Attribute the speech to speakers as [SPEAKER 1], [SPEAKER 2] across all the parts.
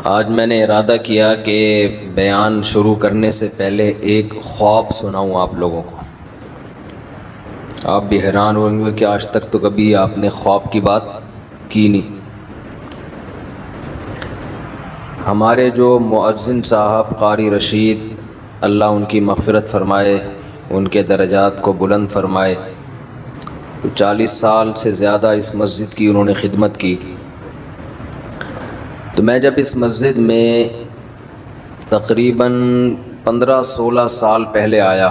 [SPEAKER 1] آج میں نے ارادہ کیا کہ بیان شروع کرنے سے پہلے ایک خواب سناؤں آپ لوگوں کو۔ آپ بھی حیران ہوئیں گے کہ آج تک تو کبھی آپ نے خواب کی بات کی نہیں۔ ہمارے جو مؤذن صاحب قاری رشید، اللہ ان کی مغفرت فرمائے، ان کے درجات کو بلند فرمائے، 40 سال سے زیادہ اس مسجد کی انہوں نے خدمت کی۔ تو میں جب اس مسجد میں تقریباً 15-16 سال پہلے آیا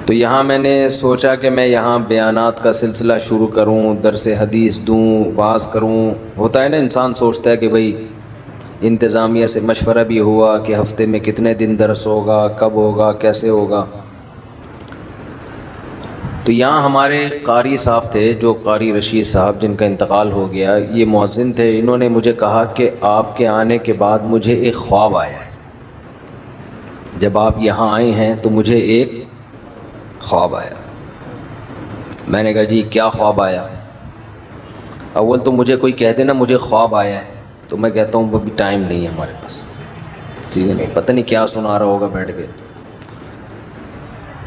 [SPEAKER 1] تو یہاں میں نے سوچا کہ میں یہاں بیانات کا سلسلہ شروع کروں، درس حدیث دوں، واعظ کروں۔ ہوتا ہے نا، انسان سوچتا ہے کہ بھئی انتظامیہ سے مشورہ بھی ہوا کہ ہفتے میں کتنے دن درس ہوگا، کب ہوگا، کیسے ہوگا۔ تو یہاں ہمارے قاری صاحب تھے، جو قاری رشید صاحب جن کا انتقال ہو گیا، یہ مؤذن تھے۔ انہوں نے مجھے کہا کہ آپ کے آنے کے بعد مجھے ایک خواب آیا ہے۔ جب آپ یہاں آئے ہیں تو مجھے ایک خواب آیا۔ میں نے کہا جی کیا خواب آیا؟ اول تو مجھے کوئی کہہ دینا مجھے خواب آیا ہے تو میں کہتا ہوں ابھی ٹائم نہیں ہے ہمارے پاس، ٹھیک ہے، پتہ نہیں کیا سنا رہا ہوگا بیٹھ کے،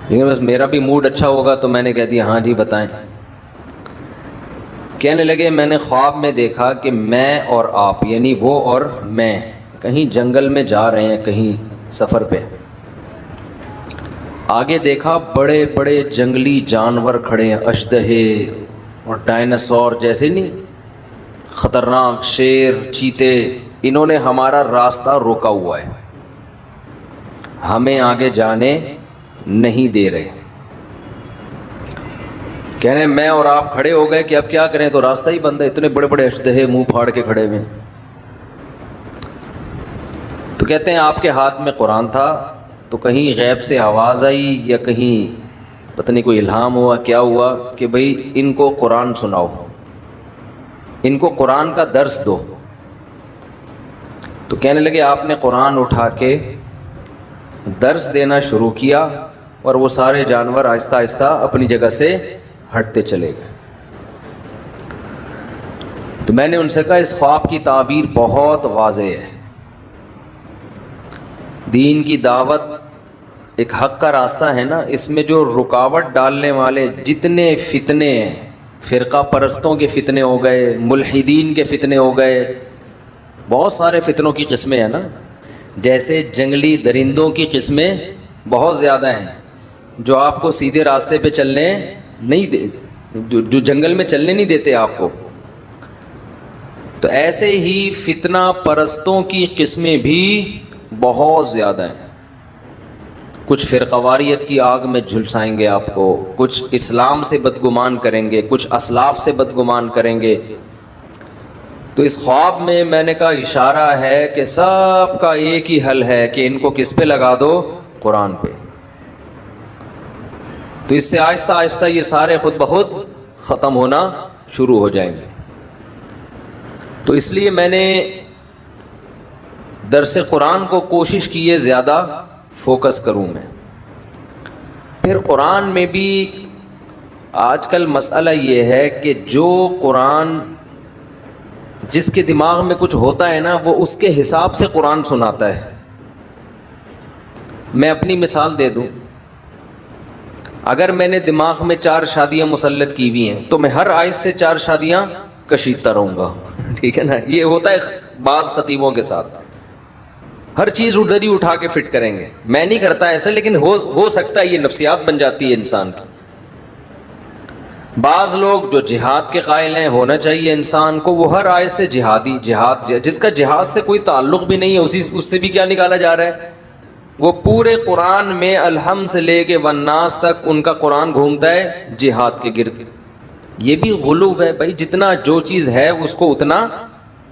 [SPEAKER 1] لیکن بس میرا بھی موڈ اچھا ہوگا تو میں نے کہہ دیا ہاں جی بتائیں۔ کہنے لگے میں نے خواب میں دیکھا کہ میں اور آپ، یعنی وہ اور میں، کہیں جنگل میں جا رہے ہیں، کہیں سفر پہ۔ آگے دیکھا بڑے بڑے جنگلی جانور کھڑے ہیں، اژدہے اور ڈائناسور جیسے، نہیں خطرناک، شیر، چیتے۔ انہوں نے ہمارا راستہ روکا ہوا ہے، ہمیں آگے جانے نہیں دے رہے۔ کہنے میں اور آپ کھڑے ہو گئے کہ اب کیا کریں، تو راستہ ہی بند ہے، اتنے بڑے بڑے اژدہے منہ پھاڑ کے کھڑے ہوئے۔ تو کہتے ہیں آپ کے ہاتھ میں قرآن تھا، تو کہیں غیب سے آواز آئی یا کہیں پتہ نہیں کوئی الہام ہوا، کیا ہوا کہ بھئی ان کو قرآن سناؤ، ان کو قرآن کا درس دو۔ تو کہنے لگے آپ نے قرآن اٹھا کے درس دینا شروع کیا اور وہ سارے جانور آہستہ آہستہ اپنی جگہ سے ہٹتے چلے گئے۔ تو میں نے ان سے کہا اس خواب کی تعبیر بہت واضح ہے۔ دین کی دعوت ایک حق کا راستہ ہے نا، اس میں جو رکاوٹ ڈالنے والے جتنے فتنے ہیں، فرقہ پرستوں کے فتنے ہو گئے، ملحدین کے فتنے ہو گئے، بہت سارے فتنوں کی قسمیں ہیں نا۔ جیسے جنگلی درندوں کی قسمیں بہت زیادہ ہیں جو آپ کو سیدھے راستے پہ چلنے نہیں دے، جو جنگل میں چلنے نہیں دیتے آپ کو، تو ایسے ہی فتنہ پرستوں کی قسمیں بھی بہت زیادہ ہیں۔ کچھ فرقواریت کی آگ میں جھلسائیں گے آپ کو، کچھ اسلام سے بدگمان کریں گے، کچھ اسلاف سے بدگمان کریں گے۔ تو اس خواب میں نے کہا اشارہ ہے کہ سب کا ایک ہی حل ہے کہ ان کو کس پہ لگا دو، قرآن پہ۔ تو اس سے آہستہ آہستہ یہ سارے خود بخود ختم ہونا شروع ہو جائیں گے۔ تو اس لیے میں نے درس قرآن کو کوشش کی ہے زیادہ فوکس کروں میں۔ پھر قرآن میں بھی آج کل مسئلہ یہ ہے کہ جو قرآن، جس کے دماغ میں کچھ ہوتا ہے نا، وہ اس کے حساب سے قرآن سناتا ہے۔ میں اپنی مثال دے دوں، اگر میں نے دماغ میں 4 شادیاں مسلط کی ہوئی ہیں تو میں ہر آیت سے 4 شادیاں کشیدتا رہوں گا، ٹھیک ہے نا۔ یہ ہوتا ہے بعض خطیبوں کے ساتھ، ہر چیز ادھر ہی اٹھا کے فٹ کریں گے۔ میں نہیں کرتا ایسا، لیکن ہو سکتا ہے، یہ نفسیات بن جاتی ہے انسان کی۔ بعض لوگ جو جہاد کے قائل ہیں، ہونا چاہیے انسان کو، وہ ہر آیت سے جہاد، جس کا جہاد سے کوئی تعلق بھی نہیں ہے اس سے بھی کیا نکالا جا رہا ہے، وہ پورے قرآن میں الحمد سے لے کے والناس تک ان کا قرآن گھومتا ہے جہاد کے گرد۔ یہ بھی غلو ہے بھائی، جتنا جو چیز ہے اس کو اتنا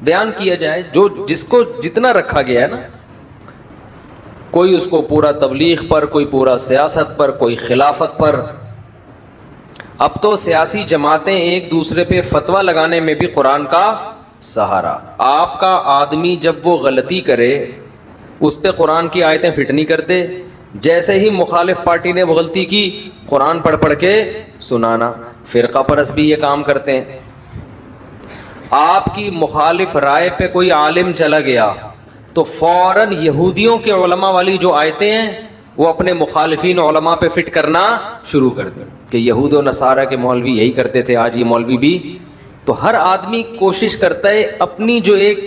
[SPEAKER 1] بیان کیا جائے، جس کو جتنا رکھا گیا ہے نا۔ کوئی اس کو پورا تبلیغ پر، کوئی پورا سیاست پر، کوئی خلافت پر۔ اب تو سیاسی جماعتیں ایک دوسرے پہ فتویٰ لگانے میں بھی قرآن کا سہارا۔ آپ کا آدمی جب وہ غلطی کرے اس پہ قرآن کی آیتیں فٹ نہیں کرتے، جیسے ہی مخالف پارٹی نے وہ غلطی کی قرآن پڑھ کے سنانا۔ فرقہ پرست بھی یہ کام کرتے ہیں۔ آپ کی مخالف رائے پہ کوئی عالم چلا گیا تو فوراً یہودیوں کے علماء والی جو آیتیں ہیں وہ اپنے مخالفین علماء پہ فٹ کرنا شروع کر دیں کہ یہود و نصارہ کے مولوی یہی کرتے تھے، آج یہ مولوی بھی. تو ہر آدمی کوشش کرتا ہے اپنی جو ایک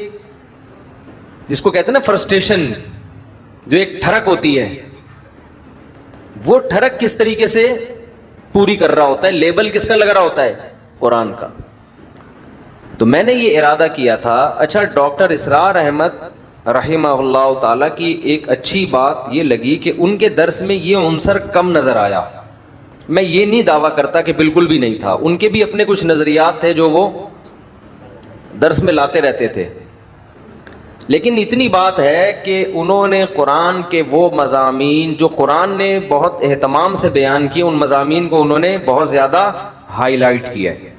[SPEAKER 1] جس کو کہتے ہیں نا فرسٹریشن، جو ایک ٹھڑک ہوتی ہے، وہ ٹھڑک کس طریقے سے پوری کر رہا ہوتا ہے. لیبل کس کا لگ رہا ہوتا ہے؟ قرآن کا. تو میں نے یہ ارادہ کیا تھا. اچھا، ڈاکٹر اسرار احمد رحمہ اللہ تعالیٰ کی ایک اچھی بات یہ لگی کہ ان کے درس میں یہ عنصر کم نظر آیا. میں یہ نہیں دعویٰ کرتا کہ بالکل بھی نہیں تھا، ان کے بھی اپنے کچھ نظریات تھے جو وہ درس میں لاتے رہتے تھے، لیکن اتنی بات ہے کہ انہوں نے قرآن کے وہ مضامین جو قرآن نے بہت اہتمام سے بیان کیے، ان مضامین کو انہوں نے بہت زیادہ ہائی لائٹ کیا ہے.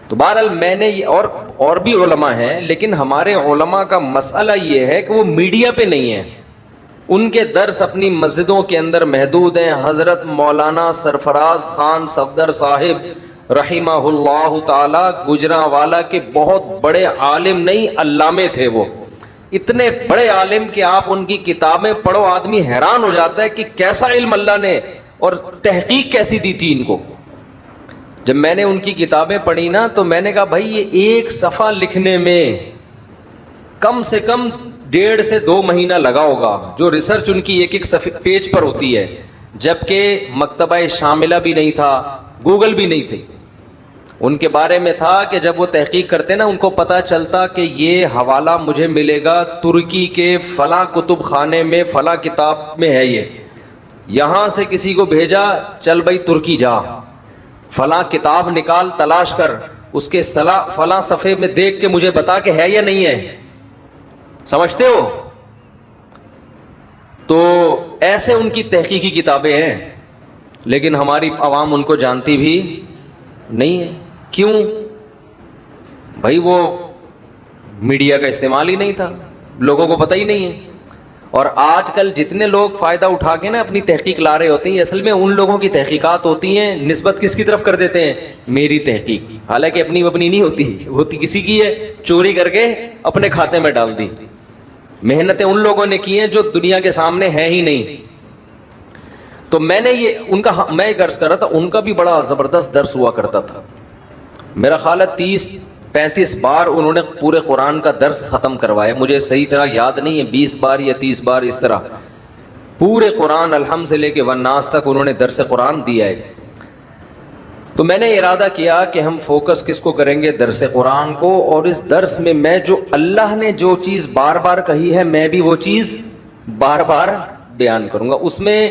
[SPEAKER 1] تو بہرحال میں نے اور بھی علماء ہیں، لیکن ہمارے علماء کا مسئلہ یہ ہے کہ وہ میڈیا پہ نہیں ہیں. ان کے درس اپنی مسجدوں کے اندر محدود ہیں. حضرت مولانا سرفراز خان صفدر صاحب رحمہ اللہ تعالی گجرانوالہ کے بہت بڑے عالم، نہیں علامے تھے. وہ اتنے بڑے عالم کہ آپ ان کی کتابیں پڑھو آدمی حیران ہو جاتا ہے کہ کیسا علم اللہ نے اور تحقیق کیسی دی تھی ان کو. جب میں نے ان کی کتابیں پڑھی نا تو میں نے کہا بھائی یہ ایک صفحہ لکھنے میں کم سے کم 1.5 سے 2 مہینہ لگا ہوگا، جو ریسرچ ان کی ایک پیج پر ہوتی ہے. جبکہ مکتبہ شاملہ بھی نہیں تھا، گوگل بھی نہیں تھی. ان کے بارے میں تھا کہ جب وہ تحقیق کرتے نا ان کو پتہ چلتا کہ یہ حوالہ مجھے ملے گا ترکی کے فلاں کتب خانے میں فلاں کتاب میں ہے، یہ یہاں سے کسی کو بھیجا، چل بھائی ترکی جا، فلاں کتاب نکال تلاش کر، اس کے فلاں صفحے میں دیکھ کے مجھے بتا کہ ہے یا نہیں ہے. سمجھتے ہو؟ تو ایسے ان کی تحقیقی کتابیں ہیں، لیکن ہماری عوام ان کو جانتی بھی نہیں ہے. کیوں؟ بھائی وہ میڈیا کا استعمال ہی نہیں تھا، لوگوں کو پتہ ہی نہیں ہے. اور آج کل جتنے لوگ فائدہ اٹھا کے نا اپنی تحقیق لا رہے ہوتے ہیں، اصل میں ان لوگوں کی تحقیقات ہوتی ہیں، نسبت کس کی طرف کر دیتے ہیں؟ میری تحقیق. حالانکہ اپنی نہیں ہوتی کسی کی ہے، چوری کر کے اپنے کھاتے میں ڈال دی. محنتیں ان لوگوں نے کی ہیں جو دنیا کے سامنے ہے ہی نہیں. تو میں نے یہ ان کا میں ایک عرض کر رہا تھا، ان کا بھی بڑا زبردست درس ہوا کرتا تھا. میرا خیال ہے 30-35 بار انہوں نے پورے قرآن کا درس ختم کروایا. مجھے صحیح طرح یاد نہیں ہے، 20 بار یا 30 بار اس طرح پورے قرآن الحمد سے لے کے والناس تک انہوں نے درس قرآن دیا ہے. تو میں نے ارادہ کیا کہ ہم فوکس کس کو کریں گے؟ درس قرآن کو. اور اس درس میں میں جو اللہ نے جو چیز بار بار کہی ہے میں بھی وہ چیز بار بار بیان کروں گا. اس میں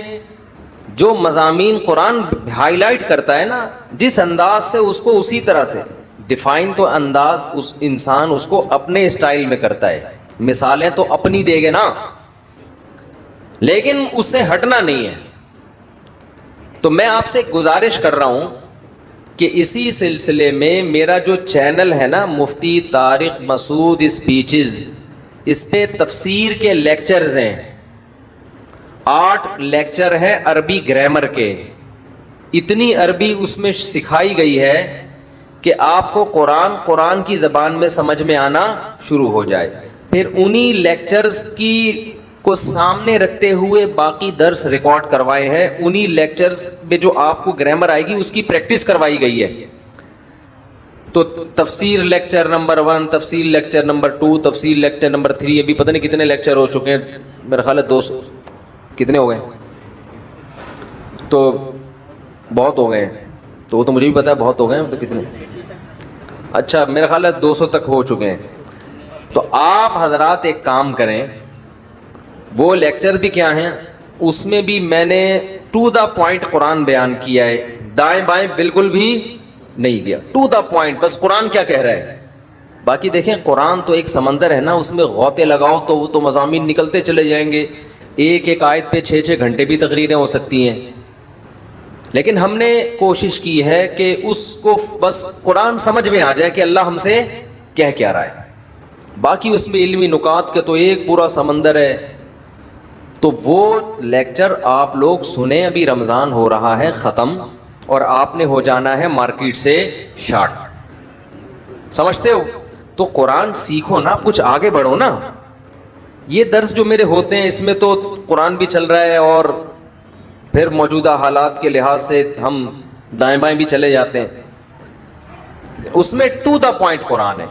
[SPEAKER 1] جو مضامین قرآن ہائی لائٹ کرتا ہے نا، جس انداز سے اس کو اسی طرح سے ڈیفائن، تو انداز اس انسان اس کو اپنے اسٹائل میں کرتا ہے. مثالیں تو اپنی دے گے نا، لیکن اس سے ہٹنا نہیں ہے. تو میں آپ سے گزارش کر رہا ہوں کہ اسی سلسلے میں میرا جو چینل ہے نا مفتی طارق مسعود اسپیچز، اس پہ تفسیر کے لیکچرز ہیں. 8 لیکچر ہیں عربی گرامر کے. اتنی عربی اس میں سکھائی گئی ہے کہ آپ کو قرآن کی زبان میں سمجھ میں آنا شروع ہو جائے. پھر انہی لیکچرز کی کو سامنے رکھتے ہوئے باقی درس ریکارڈ کروائے ہیں. انہی لیکچرز میں جو آپ کو گرامر آئے گی اس کی پریکٹس کروائی گئی ہے. تو تفسیر لیکچر نمبر 1، تفسیر لیکچر نمبر 2، تفسیر لیکچر نمبر 3، ابھی پتہ نہیں کتنے لیکچر ہو چکے ہیں. میرا خیال ہے 200 کتنے ہو گئے، تو بہت ہو گئے. تو وہ تو مجھے بھی پتا ہے بہت ہو گئے ہیں. تو کتنے؟ اچھا میرا خیال ہے 200 تک ہو چکے ہیں. تو آپ حضرات ایک کام کریں، وہ لیکچر بھی کیا ہیں، اس میں بھی میں نے ٹو دا پوائنٹ قرآن بیان کیا ہے. دائیں بائیں بالکل بھی نہیں گیا، ٹو دا پوائنٹ، بس قرآن کیا کہہ رہا ہے. باقی دیکھیں قرآن تو ایک سمندر ہے نا، اس میں غوطے لگاؤ تو وہ تو مضامین نکلتے چلے جائیں گے. ایک آیت پہ 6 گھنٹے بھی تقریریں ہو سکتی ہیں. لیکن ہم نے کوشش کی ہے کہ اس کو بس قرآن سمجھ میں آ جائے کہ اللہ ہم سے کیا رہا ہے. باقی اس میں علمی نکات کے تو ایک پورا سمندر ہے. تو وہ لیکچر آپ لوگ سنیں. ابھی رمضان ہو رہا ہے ختم، اور آپ نے ہو جانا ہے مارکیٹ سے شارٹ. سمجھتے ہو؟ تو قرآن سیکھو نا، کچھ آگے بڑھو نا. یہ درس جو میرے ہوتے ہیں اس میں تو قرآن بھی چل رہا ہے اور پھر موجودہ حالات کے لحاظ سے ہم دائیں بائیں بھی چلے جاتے ہیں. اس میں ٹو دا پوائنٹ قرآن ہے.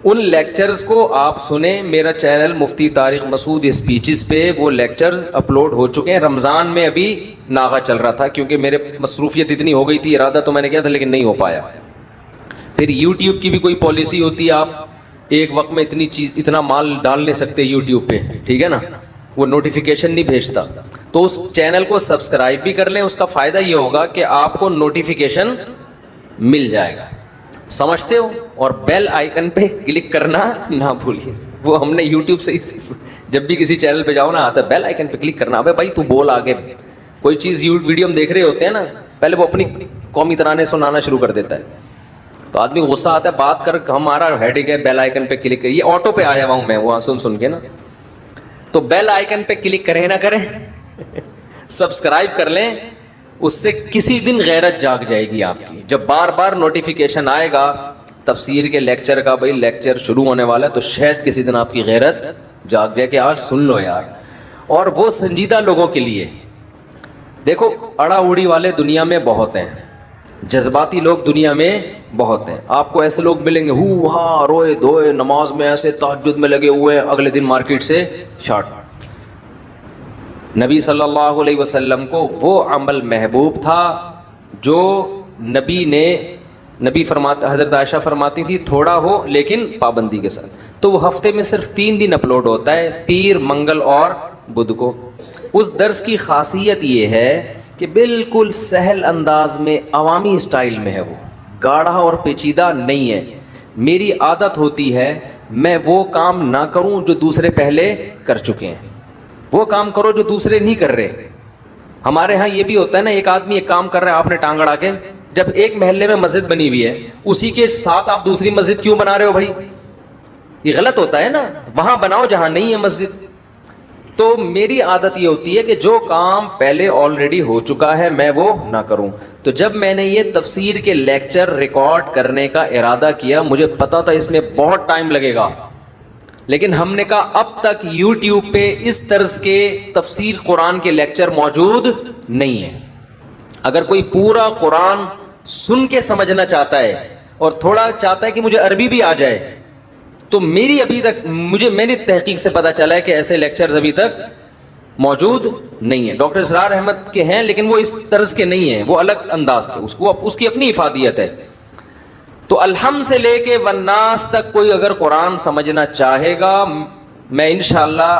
[SPEAKER 1] ان لیکچرز کو آپ سنیں. میرا چینل مفتی طارق مسعود اسپیچز پہ وہ لیکچرز اپلوڈ ہو چکے ہیں. رمضان میں ابھی ناغہ چل رہا تھا کیونکہ میرے مصروفیت اتنی ہو گئی تھی، ارادہ تو میں نے کیا تھا لیکن نہیں ہو پایا. پھر یوٹیوب کی بھی کوئی پالیسی ہوتی ہے، آپ ایک وقت میں اتنا مال ڈال نہیں سکتے یوٹیوب پہ، ٹھیک ہے نا، وہ نوٹیفیکیشن نہیں بھیجتا. تو اس چینل کو سبسکرائب بھی کر لیں. اس کا فائدہ یہ ہوگا کہ آپ کو نوٹیفیکیشن مل جائے گا. سمجھتے ہو؟ اور بیل آئیکن پہ کلک کرنا نہ بھولیے. وہ ہم نے یوٹیوب سے جب بھی کسی چینل پہ جاؤ نا آتا ہے بیل آئیکن پہ کلک کرنا. ابے بھائی تو بول آگے. کوئی چیز ویڈیو ہم دیکھ رہے ہوتے ہیں نا، پہلے وہ اپنی قومی ترانے سنانا شروع کر دیتا ہے تو آدمی غصہ آتا ہے، بات کر ہمارا ہیڈک ہے بیل آئیکن پہ کلک کریے. آٹو پہ آیا ہوا ہوں میں وہاں سن کے نا. تو بیل آئیکن پہ کلک کریں نہ کریں، سبسکرائب کر لیں. اس سے کسی دن غیرت جاگ جائے گی آپ کی. جب بار بار نوٹیفیکیشن آئے گا تفسیر کے لیکچر کا، بھائی لیکچر شروع ہونے والا ہے، تو شاید کسی دن آپ کی غیرت جاگ جائے کہ آج سن لو یار. اور وہ سنجیدہ لوگوں کے لیے. دیکھو اڑا اڑی والے دنیا میں بہت ہیں، جذباتی لوگ دنیا میں بہت ہیں. آپ کو ایسے لوگ ملیں گے ہو ہاں روئے دھوئے نماز میں ایسے تہجد میں لگے ہوئے ہیں، اگلے دن مارکیٹ سے شارٹ. نبی صلی اللہ علیہ وسلم کو وہ عمل محبوب تھا جو نبی فرماتا، حضرت عائشہ فرماتی تھی تھوڑا ہو لیکن پابندی کے ساتھ. تو وہ ہفتے میں صرف 3 دن اپلوڈ ہوتا ہے، پیر، منگل اور بدھ کو. اس درس کی خاصیت یہ ہے کہ بالکل سہل انداز میں عوامی اسٹائل میں ہے، وہ گاڑھا اور پیچیدہ نہیں ہے. میری عادت ہوتی ہے میں وہ کام نہ کروں جو دوسرے پہلے کر چکے ہیں، وہ کام کرو جو دوسرے نہیں کر رہے. ہمارے ہاں یہ بھی ہوتا ہے نا، ایک آدمی ایک کام کر رہا ہے، آپ نے ٹانگ اڑا کے، جب ایک محلے میں مسجد بنی ہوئی ہے اسی کے ساتھ آپ دوسری مسجد کیوں بنا رہے ہو بھائی؟ یہ غلط ہوتا ہے نا. وہاں بناؤ جہاں نہیں ہے مسجد. تو میری عادت یہ ہوتی ہے کہ جو کام پہلے آلریڈی ہو چکا ہے میں وہ نہ کروں. تو جب میں نے یہ تفسیر کے لیکچر ریکارڈ کرنے کا ارادہ کیا، مجھے پتا تھا اس میں بہت ٹائم لگے گا، لیکن ہم نے کہا اب تک یوٹیوب پہ اس طرز کے تفسیر قرآن کے لیکچر موجود نہیں ہیں. اگر کوئی پورا قرآن سن کے سمجھنا چاہتا ہے اور تھوڑا چاہتا ہے کہ مجھے عربی بھی آ جائے، تو میری ابھی تک میری تحقیق سے پتا چلا ہے کہ ایسے لیکچرز ابھی تک موجود نہیں ہیں. ڈاکٹر اسرار احمد کے ہیں لیکن وہ اس طرز کے نہیں ہیں، وہ الگ انداز کے، اس کی اپنی افادیت ہے. تو الحمد سے لے کے والناس تک کوئی اگر قرآن سمجھنا چاہے گا، میں انشاءاللہ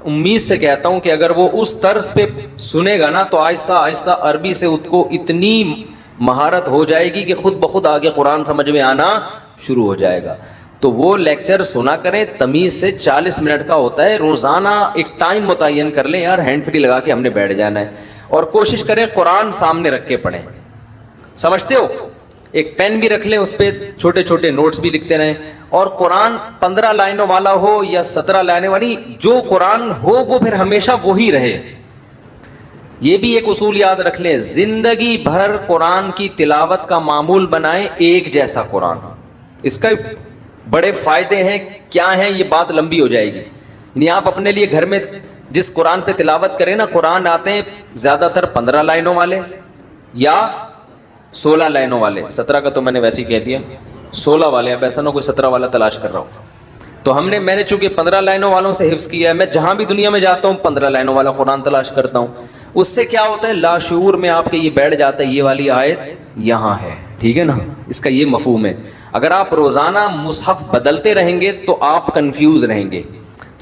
[SPEAKER 1] امید سے کہتا ہوں کہ اگر وہ اس طرز پہ سنے گا نا تو آہستہ آہستہ عربی سے اس کو اتنی مہارت ہو جائے گی کہ خود بخود آگے قرآن سمجھ میں آنا شروع ہو جائے گا. تو وہ لیکچر سنا کریں، تمیز سے 40 منٹ کا ہوتا ہے. روزانہ ایک ٹائم متعین کر لیں یار، ہینڈ فری لگا کے ہم نے بیٹھ جانا ہے، اور کوشش کریں قرآن سامنے رکھ کے پڑھیں. سمجھتے ہو؟ ایک پین بھی رکھ لیں، اس پہ چھوٹے چھوٹے نوٹس بھی لکھتے رہیں. اور قرآن 15 لائنوں والا ہو یا 17 لائنوں والی، جو قرآن ہو وہ پھر ہمیشہ وہی رہے. یہ بھی ایک اصول یاد رکھ لیں، زندگی بھر قرآن کی تلاوت کا معمول بنائیں ایک جیسا قرآن. اس کا بڑے فائدے ہیں. کیا ہیں یہ بات لمبی ہو جائے گی. یعنی آپ اپنے لیے گھر میں جس قرآن پہ تلاوت کریں نا، قرآن آتے ہیں زیادہ تر 15 لائنوں والے یا 16 لائنوں والے. 17 کا تو میں نے ویسے ہی کہہ دیا، 16 والے. اب ایسا نہ کوئی 17 والا تلاش کر رہا ہوں. تو میں نے چونکہ 15 لائنوں والوں سے حفظ کیا ہے، میں جہاں بھی دنیا میں جاتا ہوں 15 لائنوں والا قرآن تلاش کرتا ہوں. اس سے کیا ہوتا ہے، لاشعور میں آپ کے یہ بیٹھ جاتا ہے یہ والی آیت یہاں ہے، ٹھیک ہے نا. اس کا یہ مفہوم ہے. اگر آپ روزانہ مصحف بدلتے رہیں گے تو آپ کنفیوز رہیں گے،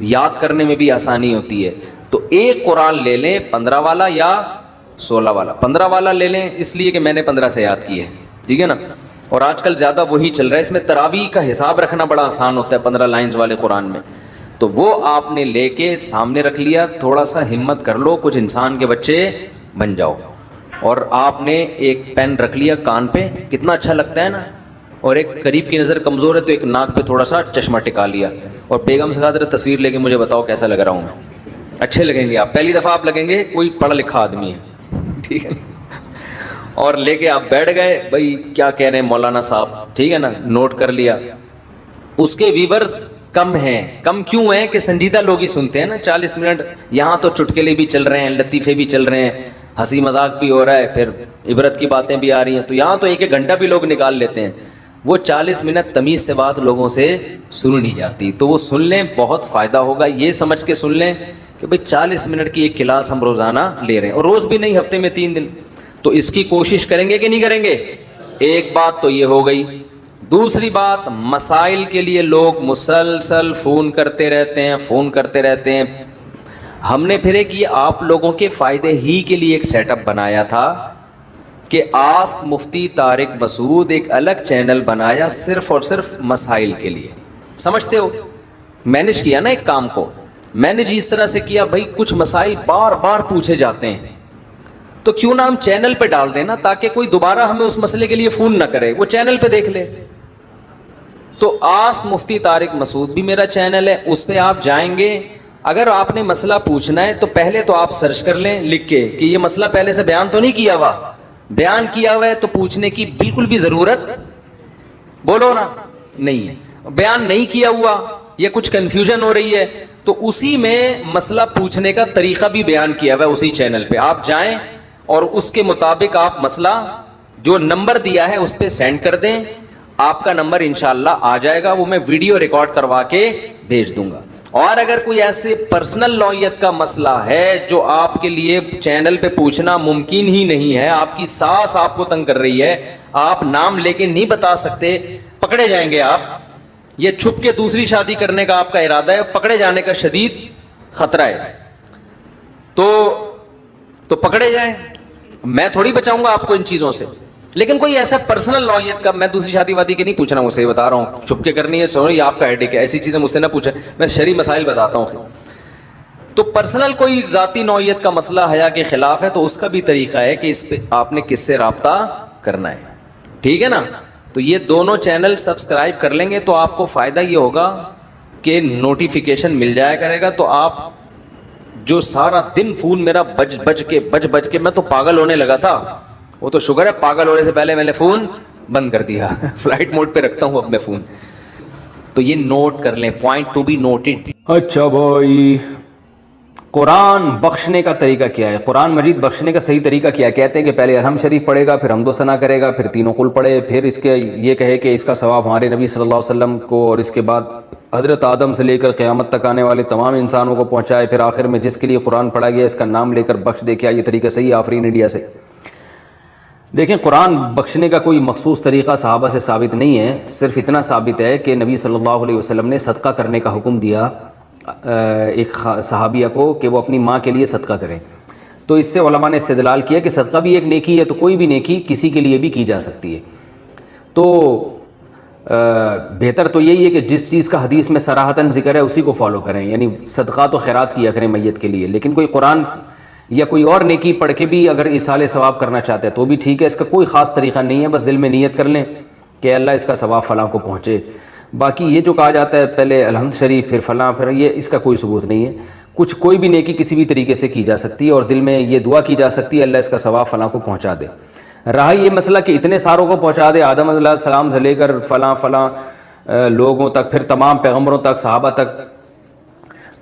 [SPEAKER 1] یاد کرنے میں بھی آسانی ہوتی ہے. تو ایک قرآن لے لیں 15 والا یا 16 والا. 15 والا لے لیں اس لیے کہ میں نے 15 سے یاد کی ہے، ٹھیک ہے نا. اور آج کل زیادہ وہی چل رہا ہے. اس میں تراویح کا حساب رکھنا بڑا آسان ہوتا ہے 15 لائنز والے قرآن میں. تو وہ آپ نے لے کے سامنے رکھ لیا. تھوڑا سا ہمت کر لو، کچھ انسان کے بچے بن جاؤ. اور آپ نے ایک پین رکھ لیا کان پہ، کتنا اچھا لگتا ہے نا. اور ایک قریب کی نظر کمزور ہے تو ایک ناک پہ تھوڑا سا چشمہ ٹکا لیا، اور بیگم سے کہا تصویر لے کے مجھے بتاؤ کیسا لگ رہا ہوں میں. اچھے لگیں گے آپ. پہلی دفعہ آپ لگیں گے کوئی پڑھا لکھا آدمی ہے، ٹھیک ہے. اور لے کے آپ بیٹھ گئے، بھائی کیا کہہ رہے ہیں مولانا صاحب، ٹھیک ہے نا، نوٹ کر لیا. اس کے ویورز کم ہیں. کم کیوں ہیں؟ کہ سنجیدہ لوگ ہی سنتے ہیں نا 40 منٹ. یہاں تو چٹکلے بھی چل رہے ہیں، لطیفے بھی چل رہے ہیں، ہنسی مذاق بھی ہو رہا ہے، پھر عبرت کی باتیں بھی آ رہی ہیں. تو یہاں تو 1 گھنٹہ بھی لوگ نکال لیتے ہیں. وہ 40 منٹ تمیز سے بات لوگوں سے سن نہیں جاتی. تو وہ سن لیں، بہت فائدہ ہوگا. یہ سمجھ کے سن لیں کہ بھئی 40 منٹ کی ایک کلاس ہم روزانہ لے رہے ہیں، اور روز بھی نہیں، ہفتے میں 3 دن. تو اس کی کوشش کریں گے کہ نہیں کریں گے؟ ایک بات تو یہ ہو گئی. دوسری بات، مسائل کے لیے لوگ مسلسل فون کرتے رہتے ہیں. ہم نے پھر ایک یہ آپ لوگوں کے فائدے ہی کے لیے ایک سیٹ اپ بنایا تھا کہ آسک مفتی طارق مسعود، ایک الگ چینل بنایا صرف اور صرف مسائل کے لیے. سمجھتے ہو؟ مینج کیا نا ایک کام کو. مینج اس طرح سے کیا، بھائی کچھ مسائل بار بار پوچھے جاتے ہیں، تو کیوں نہ ہم چینل پہ ڈال دیں نا، تاکہ کوئی دوبارہ ہمیں اس مسئلے کے لیے فون نہ کرے، وہ چینل پہ دیکھ لے. تو آسک مفتی طارق مسعود بھی میرا چینل ہے، اس پہ آپ جائیں گے. اگر آپ نے مسئلہ پوچھنا ہے تو پہلے تو آپ سرچ کر لیں لکھ کے کہ یہ مسئلہ پہلے سے بیان تو نہیں کیا ہوا. بیان کیا ہوا ہے تو پوچھنے کی بالکل بھی ضرورت، بولو نا، نہیں ہے. بیان نہیں کیا ہوا یا کچھ کنفیوژن ہو رہی ہے تو اسی میں مسئلہ پوچھنے کا طریقہ بھی بیان کیا ہوا ہے اسی چینل پہ. آپ جائیں اور اس کے مطابق آپ مسئلہ جو نمبر دیا ہے اس پہ سینڈ کر دیں. آپ کا نمبر انشاءاللہ آ جائے گا، وہ میں ویڈیو ریکارڈ کروا کے بھیج دوں گا. اور اگر کوئی ایسے پرسنل نوعیت کا مسئلہ ہے جو آپ کے لیے چینل پہ پوچھنا ممکن ہی نہیں ہے، آپ کی ساس آپ کو تنگ کر رہی ہے، آپ نام لے کے نہیں بتا سکتے، پکڑے جائیں گے آپ. یہ چھپ کے دوسری شادی کرنے کا آپ کا ارادہ ہے، پکڑے جانے کا شدید خطرہ ہے، تو پکڑے جائیں. میں تھوڑی بچاؤں گا آپ کو ان چیزوں سے. لیکن کوئی ایسا پرسنل نوعیت کا، میں دوسری شادی وادی کے نہیں پوچھ رہا ہوں، اسے بتا رہا ہوں چھپ کے کرنی ہے، سوری آپ کا ہیڈیک ہے، ایسی چیزیں مجھ سے نہ پوچھیں، میں شرعی مسائل بتاتا ہوں. تو پرسنل کوئی ذاتی نوعیت کا مسئلہ حیا کے خلاف ہے تو اس کا بھی طریقہ ہے کہ اس پہ آپ نے کس سے رابطہ کرنا ہے. ٹھیک ہے نا؟ تو یہ دونوں چینل سبسکرائب کر لیں گے تو آپ کو فائدہ یہ ہوگا کہ نوٹیفیکیشن مل جایا کرے گا. تو آپ جو سارا دن فون میرا بج کے میں تو پاگل ہونے لگا تھا، وہ تو شکر ہے پاگل ہونے سے پہلے میں نے فون بند کر دیا. فلائٹ موڈ پہ رکھتا ہوں اب میں فون. تو یہ نوٹ کر لیں، پوائنٹ ٹو بی نوٹڈ. اچھا بھائی، قرآن بخشنے کا طریقہ کیا ہے؟ قرآن مجید بخشنے کا صحیح طریقہ کیا ہے؟ کہتے ہیں کہ پہلے الحمد شریف پڑھے گا، پھر حمد و ثنا کرے گا، پھر تینوں قل پڑھے، پھر اس کے یہ کہے کہ اس کا ثواب ہمارے نبی صلی اللہ علیہ وسلم کو اور اس کے بعد حضرت آدم سے لے کر قیامت تک آنے والے تمام انسانوں کو پہنچائے، پھر آخر میں جس کے لیے قرآن پڑھا گیا اس کا نام لے کر بخش دے. کیا یہ طریقہ صحیح ہے آفرین انڈیا سے؟ دیکھیں، قرآن بخشنے کا کوئی مخصوص طریقہ صحابہ سے ثابت نہیں ہے. صرف اتنا ثابت ہے کہ نبی صلی اللہ علیہ وسلم نے صدقہ کرنے کا حکم دیا ایک صحابیہ کو کہ وہ اپنی ماں کے لیے صدقہ کریں. تو اس سے علماء نے استدلال کیا کہ صدقہ بھی ایک نیکی ہے، تو کوئی بھی نیکی کسی کے لیے بھی کی جا سکتی ہے. تو بہتر تو یہی ہے کہ جس چیز کا حدیث میں صراحتاً ذکر ہے اسی کو فالو کریں، یعنی صدقات و خیرات کیا کریں میت کے لیے. لیکن کوئی قرآن یا کوئی اور نیکی پڑھ کے بھی اگر ایصال ثواب کرنا چاہتے ہیں تو بھی ٹھیک ہے. اس کا کوئی خاص طریقہ نہیں ہے، بس دل میں نیت کر لیں کہ اللہ اس کا ثواب فلاں کو پہنچے. باقی یہ جو کہا جاتا ہے پہلے الحمد شریف پھر فلاں پھر یہ، اس کا کوئی ثبوت نہیں ہے. کوئی بھی نیکی کسی بھی طریقے سے کی جا سکتی ہے اور دل میں یہ دعا کی جا سکتی ہے اللہ اس کا ثواب فلاں کو پہنچا دے. رہا یہ مسئلہ کہ اتنے ساروں کو پہنچا دے، آدم علیہ السلام سے لے کر فلاں لوگوں تک، پھر تمام پیغمبروں تک، صحابہ تک،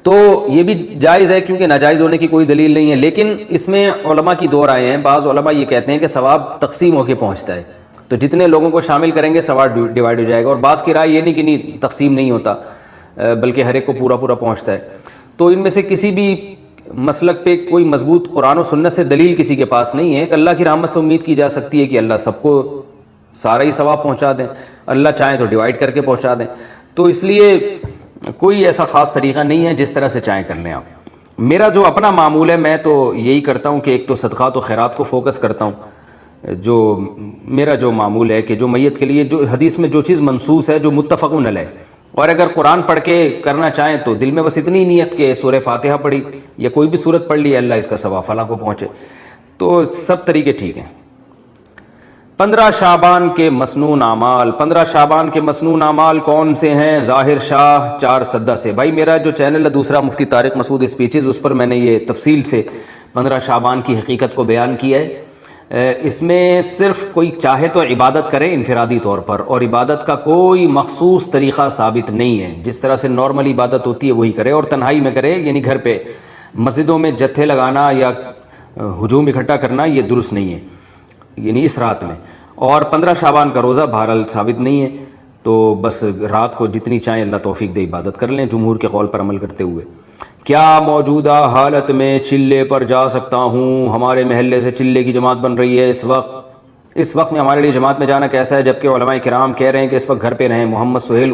[SPEAKER 1] تو یہ بھی جائز ہے کیونکہ ناجائز ہونے کی کوئی دلیل نہیں ہے. لیکن اس میں علماء کی دو رائے ہیں. بعض علماء یہ کہتے ہیں کہ ثواب تقسیم ہو کے پہنچتا ہے، تو جتنے لوگوں کو شامل کریں گے ثواب ڈیوائڈ ہو جائے گا. اور بعض کی رائے یہ نہیں کہ نہیں تقسیم نہیں ہوتا بلکہ ہر ایک کو پورا پہنچتا ہے. تو ان میں سے کسی بھی مسلک پہ کوئی مضبوط قرآن و سنت سے دلیل کسی کے پاس نہیں ہے. کہ اللہ کی رحمت سے امید کی جا سکتی ہے کہ اللہ سب کو سارا ہی ثواب پہنچا دیں، اللہ چاہیں تو ڈیوائڈ کر کے پہنچا دیں. تو اس لیے کوئی ایسا خاص طریقہ نہیں ہے، جس طرح سے چاہیں کر لیں آپ. میرا جو اپنا معمول ہے میں تو یہی کرتا ہوں کہ ایک تو صدقات و خیرات کو فوکس کرتا ہوں. جو میرا جو معمول ہے کہ جو میت کے لیے جو حدیث میں جو چیز منصوص ہے، جو متفق علیہ، اور اگر قرآن پڑھ کے کرنا چاہیں تو دل میں بس اتنی نیت کہ سورہ فاتحہ پڑھی یا کوئی بھی سورت پڑھ لی، اللہ اس کا ثواب فلاں کو پہنچے، تو سب طریقے ٹھیک ہیں. 15 شعبان کے مسنون اعمال. 15 شعبان کے مسنون اعمال کون سے ہیں؟ ظاہر شاہ 4 سدہ سے. بھائی میرا جو چینل ہے دوسرا مفتی طارق مسعود اسپیچز، اس پر میں نے یہ تفصیل سے 15 شعبان کی حقیقت کو بیان کیا ہے.
[SPEAKER 2] اس میں صرف کوئی چاہے تو عبادت کرے انفرادی طور پر، اور عبادت کا کوئی مخصوص طریقہ ثابت نہیں ہے، جس طرح سے نارمل عبادت ہوتی ہے وہی کرے، اور تنہائی میں کرے، یعنی گھر پہ۔ مسجدوں میں جتھے لگانا یا ہجوم اکٹھا کرنا یہ درست نہیں ہے، یعنی اس رات میں۔ اور 15 شعبان کا روزہ بہرحال ثابت نہیں ہے، تو بس رات کو جتنی چاہیں اللہ توفیق دے عبادت کر لیں جمہور کے قول پر عمل کرتے ہوئے۔ کیا موجودہ حالت میں چلے پر جا سکتا ہوں؟ ہمارے محلے سے چلے کی جماعت بن رہی ہے اس وقت میں ہمارے لیے جماعت میں جانا کیسا ہے، جبکہ علماء کرام کہہ رہے ہیں کہ اس وقت گھر پہ رہیں۔ محمد سہیل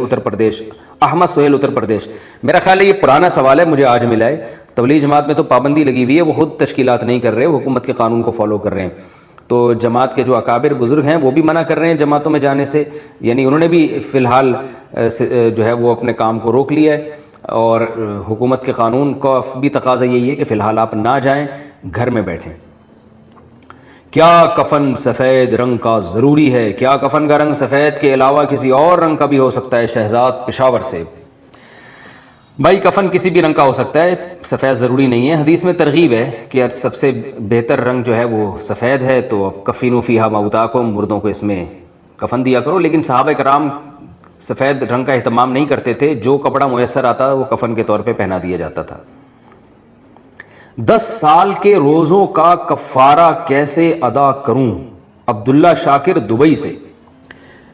[SPEAKER 2] احمد سہیل اتر پردیش۔ میرا خیال ہے یہ پرانا سوال ہے، مجھے آج ملا ہے۔ تبلیغ جماعت میں تو پابندی لگی ہوئی ہے، وہ خود تشکیلات نہیں کر رہے، وہ حکومت کے قانون کو فالو کر رہے ہیں۔ تو جماعت کے جو اکابر بزرگ ہیں وہ بھی منع کر رہے ہیں جماعتوں میں جانے سے، یعنی انہوں نے بھی فی الحال جو ہے وہ اپنے کام کو روک لیا ہے، اور حکومت کے قانون کا بھی تقاضا یہی ہے کہ فی الحال آپ نہ جائیں، گھر میں بیٹھیں۔ کیا کفن سفید رنگ کا ضروری ہے؟ کیا کفن کا رنگ سفید کے علاوہ کسی اور رنگ کا بھی ہو سکتا ہے؟ شہزاد پشاور سے۔ بھائی کفن کسی بھی رنگ کا ہو سکتا ہے، سفید ضروری نہیں ہے۔ حدیث میں ترغیب ہے کہ سب سے بہتر رنگ جو ہے وہ سفید ہے، تو کفینوا فیہا موتاکم، مردوں کو اس میں کفن دیا کرو۔ لیکن صحابہ کرام سفید رنگ کا اہتمام نہیں کرتے تھے، جو کپڑا میسر آتا وہ کفن کے طور پہ پہنا دیا جاتا تھا۔ 10 سال کے روزوں کا کفارہ کیسے ادا کروں؟ عبداللہ شاکر دبئی سے۔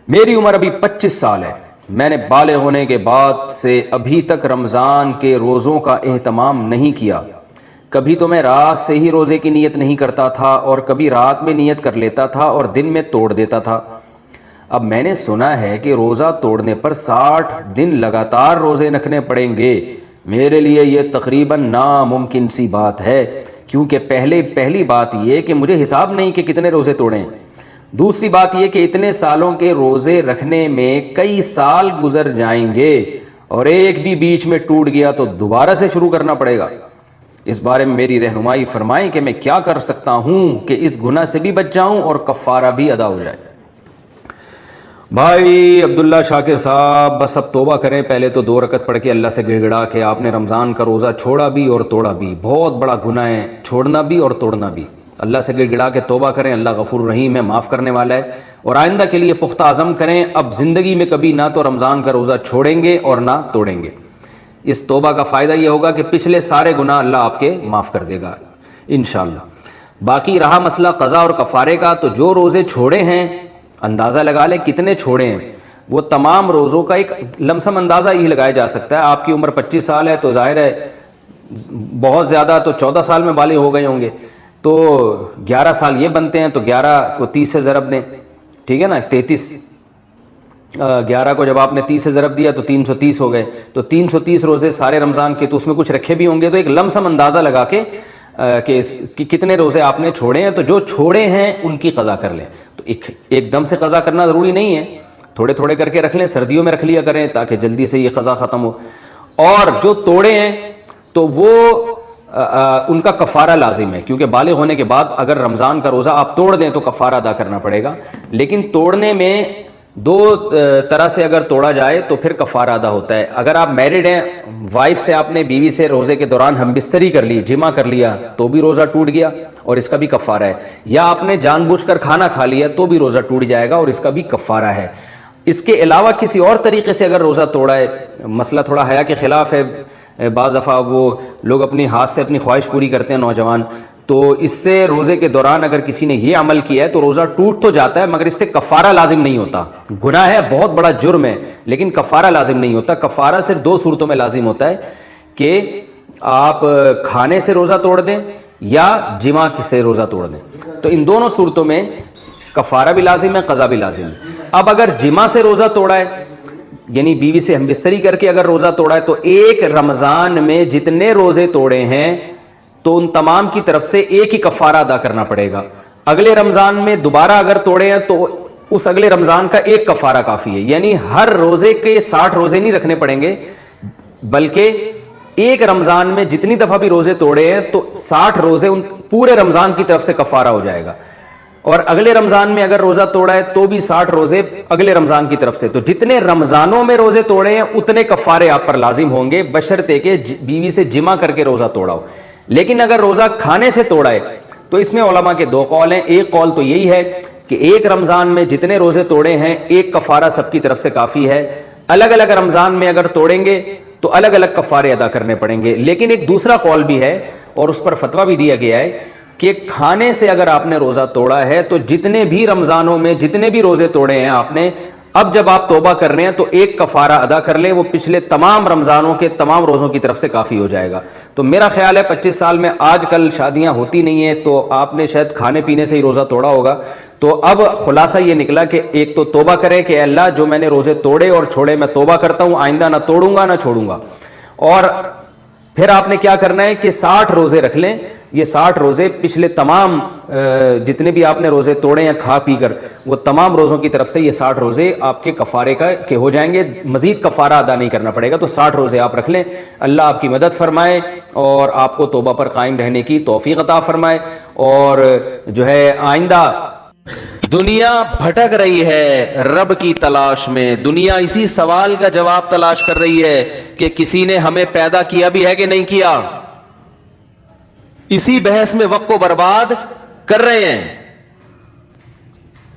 [SPEAKER 2] میری عمر ابھی 25 سال ہے، میں نے بالغ ہونے کے بعد سے ابھی تک رمضان کے روزوں کا اہتمام نہیں کیا۔ کبھی تو میں رات سے ہی روزے کی نیت نہیں کرتا تھا، اور کبھی رات میں نیت کر لیتا تھا اور دن میں توڑ دیتا تھا۔ اب میں نے سنا ہے کہ روزہ توڑنے پر 60 دن لگاتار روزے رکھنے پڑیں گے۔ میرے لیے یہ تقریباً ناممکن سی بات ہے، کیونکہ پہلی بات یہ کہ مجھے حساب نہیں کہ کتنے روزے توڑیں۔ دوسری بات یہ کہ اتنے سالوں کے روزے رکھنے میں کئی سال گزر جائیں گے، اور ایک بھی بیچ میں ٹوٹ گیا تو دوبارہ سے شروع کرنا پڑے گا۔ اس بارے میں میری رہنمائی فرمائیں کہ میں کیا کر سکتا ہوں کہ اس گناہ سے بھی بچ جاؤں اور کفارہ بھی ادا ہو جائے۔ بھائی عبداللہ شاکر صاحب، بس اب توبہ کریں۔ پہلے تو 2 رکعت پڑھ کے اللہ سے گڑ گڑا کہ آپ نے رمضان کا روزہ چھوڑا بھی اور توڑا بھی، بہت بڑا گناہ ہے چھوڑنا بھی اور توڑنا بھی۔ اللہ سے گڑ گڑا کے توبہ کریں، اللہ غفور رحیم ہے، معاف کرنے والا ہے، اور آئندہ کے لیے پختہ عزم کریں، اب زندگی میں کبھی نہ تو رمضان کا روزہ چھوڑیں گے اور نہ توڑیں گے۔ اس توبہ کا فائدہ یہ ہوگا کہ پچھلے سارے گناہ اللہ آپ کے معاف کر دے گا انشاءاللہ۔ باقی رہا مسئلہ قضا اور کفارے کا، تو جو روزے چھوڑے ہیں اندازہ لگا لیں کتنے چھوڑے ہیں۔ وہ تمام روزوں کا ایک لمسم اندازہ ہی لگایا جا سکتا ہے۔ آپ کی عمر 25 سال ہے تو ظاہر ہے بہت زیادہ تو 14 سال میں بالغ ہو گئے ہوں گے، تو 11 سال یہ بنتے ہیں، تو 11 کو 30 سے ضرب دیں، ٹھیک ہے نا، 33۔ 11 کو جب آپ نے 30 سے ضرب دیا تو 330 ہو گئے، تو 330 روزے سارے رمضان کے، تو اس میں کچھ رکھے بھی ہوں گے، تو ایک لمسم اندازہ لگا کے کہ کتنے روزے آپ نے چھوڑے ہیں، تو جو چھوڑے ہیں ان کی قضا کر لیں۔ تو ایک دم سے قضا کرنا ضروری نہیں ہے، تھوڑے تھوڑے کر کے رکھ لیں، سردیوں میں رکھ لیا کریں تاکہ جلدی سے یہ قضا ختم ہو۔ اور جو توڑے ہیں تو وہ ان کا کفارہ لازم ہے، کیونکہ بالغ ہونے کے بعد اگر رمضان کا روزہ آپ توڑ دیں تو کفارہ ادا کرنا پڑے گا۔ لیکن توڑنے میں 2 طرح سے اگر توڑا جائے تو پھر کفارہ ادا ہوتا ہے۔ اگر آپ میرڈ ہیں، وائف سے آپ نے بیوی سے روزے کے دوران ہم بستری کر لی، جمع کر لیا، تو بھی روزہ ٹوٹ گیا اور اس کا بھی کفارہ ہے۔ یا آپ نے جان بوجھ کر کھانا کھا لیا تو بھی روزہ ٹوٹ جائے گا اور اس کا بھی کفارہ ہے۔ اس کے علاوہ کسی اور طریقے سے اگر روزہ توڑا ہے، مسئلہ تھوڑا حیا کے خلاف ہے، بعض دفعہ وہ لوگ اپنی ہاتھ سے اپنی خواہش پوری کرتے ہیں نوجوان، تو اس سے روزے کے دوران اگر کسی نے یہ عمل کیا ہے تو روزہ ٹوٹ تو جاتا ہے، مگر اس سے کفارہ لازم نہیں ہوتا۔ گناہ ہے، بہت بڑا جرم ہے، لیکن کفارہ لازم نہیں ہوتا۔ کفارہ صرف 2 صورتوں میں لازم ہوتا ہے کہ آپ کھانے سے روزہ توڑ دیں یا جماع سے روزہ توڑ دیں، تو ان دونوں صورتوں میں کفارہ بھی لازم ہے، قضا بھی لازم ہے۔ اب اگر جماع سے روزہ توڑا ہے، یعنی بیوی سے ہم بستری کر کے اگر روزہ توڑا ہے، تو ایک رمضان میں جتنے روزے توڑے ہیں تو ان تمام کی طرف سے ایک ہی کفارہ ادا کرنا پڑے گا۔ اگلے رمضان میں دوبارہ اگر توڑے ہیں تو اس اگلے رمضان کا ایک کفارہ کافی ہے، یعنی ہر روزے کے 60 روزے نہیں رکھنے پڑیں گے، بلکہ ایک رمضان میں جتنی دفعہ بھی روزے توڑے ہیں تو 60 روزے ان پورے رمضان کی طرف سے کفارہ ہو جائے گا۔ اور اگلے رمضان میں اگر روزہ توڑا ہے تو بھی 60 روزے اگلے رمضان کی طرف سے۔ تو جتنے رمضانوں میں روزے توڑے ہیں اتنے کفارے آپ پر لازم ہوں گے، بشرطے کہ بیوی سے جمع کر کے روزہ توڑا ہو۔ لیکن اگر روزہ کھانے سے توڑا ہے تو اس میں علماء کے دو قول ہیں. ایک قول تو یہی ہے کہ ایک رمضان میں جتنے روزے توڑے ہیں ایک کفارہ سب کی طرف سے کافی ہے. الگ الگ رمضان میں اگر توڑیں گے تو الگ الگ کفارے ادا کرنے پڑیں گے. لیکن ایک دوسرا قول بھی ہے اور اس پر فتویٰ بھی دیا گیا ہے کہ کھانے سے اگر آپ نے روزہ توڑا ہے تو جتنے بھی رمضانوں میں جتنے بھی روزے توڑے ہیں آپ نے, اب جب آپ توبہ کر رہے ہیں تو ایک کفارہ ادا کر لیں, وہ پچھلے تمام رمضانوں کے تمام روزوں کی طرف سے کافی ہو جائے گا. تو میرا خیال ہے 25 سال میں آج کل شادیاں ہوتی نہیں ہیں تو آپ نے شاید کھانے پینے سے ہی روزہ توڑا ہوگا. تو اب خلاصہ یہ نکلا کہ ایک تو توبہ کرے کہ اللہ جو میں نے روزے توڑے اور چھوڑے میں توبہ کرتا ہوں, آئندہ نہ توڑوں گا نہ چھوڑوں گا. اور پھر آپ نے کیا کرنا ہے کہ 60 روزے رکھ لیں. یہ 60 روزے پچھلے تمام جتنے بھی آپ نے روزے توڑے ہیں کھا پی کر, وہ تمام روزوں کی طرف سے یہ 60 روزے آپ کے کفارے کے ہو جائیں گے. مزید کفارہ ادا نہیں کرنا پڑے گا. تو 60 روزے آپ رکھ لیں. اللہ آپ کی مدد فرمائے اور آپ کو توبہ پر قائم رہنے کی توفیق عطا فرمائے. اور جو ہے آئندہ
[SPEAKER 1] دنیا بھٹک رہی ہے رب کی تلاش میں. دنیا اسی سوال کا جواب تلاش کر رہی ہے کہ کسی نے ہمیں پیدا کیا بھی ہے کہ نہیں کیا. اسی بحث میں وقت کو برباد کر رہے ہیں.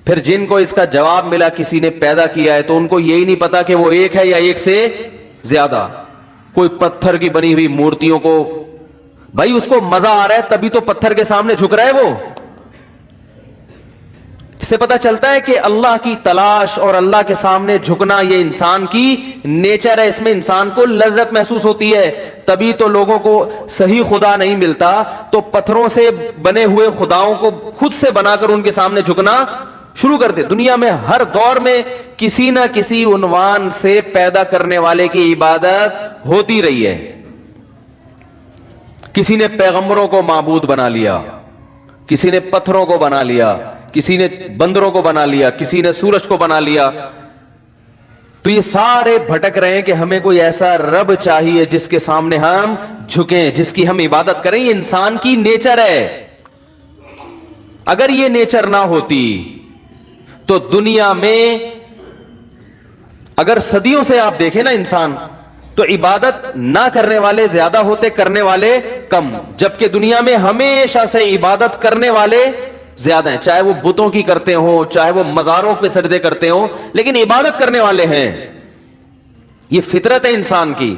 [SPEAKER 1] پھر جن کو اس کا جواب ملا کسی نے پیدا کیا ہے تو ان کو یہی نہیں پتا کہ وہ ایک ہے یا ایک سے زیادہ. کوئی پتھر کی بنی ہوئی مورتیوں کو, بھائی اس کو مزہ آ رہا ہے تبھی تو پتھر کے سامنے جھک رہا ہے. وہ اس سے پتا چلتا ہے کہ اللہ کی تلاش اور اللہ کے سامنے جھکنا یہ انسان کی نیچر ہے. اس میں انسان کو لذت محسوس ہوتی ہے. تبھی تو لوگوں کو صحیح خدا نہیں ملتا تو پتھروں سے بنے ہوئے خداؤں کو خود سے بنا کر ان کے سامنے جھکنا شروع کر دے. دنیا میں ہر دور میں کسی نہ کسی عنوان سے پیدا کرنے والے کی عبادت ہوتی رہی ہے. کسی نے پیغمبروں کو معبود بنا لیا, کسی نے پتھروں کو بنا لیا, کسی نے بندروں کو بنا لیا, کسی نے سورج کو بنا لیا. تو یہ سارے بھٹک رہے ہیں کہ ہمیں کوئی ایسا رب چاہیے جس کے سامنے ہم جھکیں, جس کی ہم عبادت کریں. یہ انسان کی نیچر ہے. اگر یہ نیچر نہ ہوتی تو دنیا میں اگر صدیوں سے آپ دیکھیں نا انسان, تو عبادت نہ کرنے والے زیادہ ہوتے, کرنے والے کم. جبکہ دنیا میں ہمیشہ سے عبادت کرنے والے زیادہ ہیں, چاہے وہ بتوں کی کرتے ہوں, چاہے وہ مزاروں پہ سجدے کرتے ہوں, لیکن عبادت کرنے والے ہیں. یہ فطرت ہے انسان کی.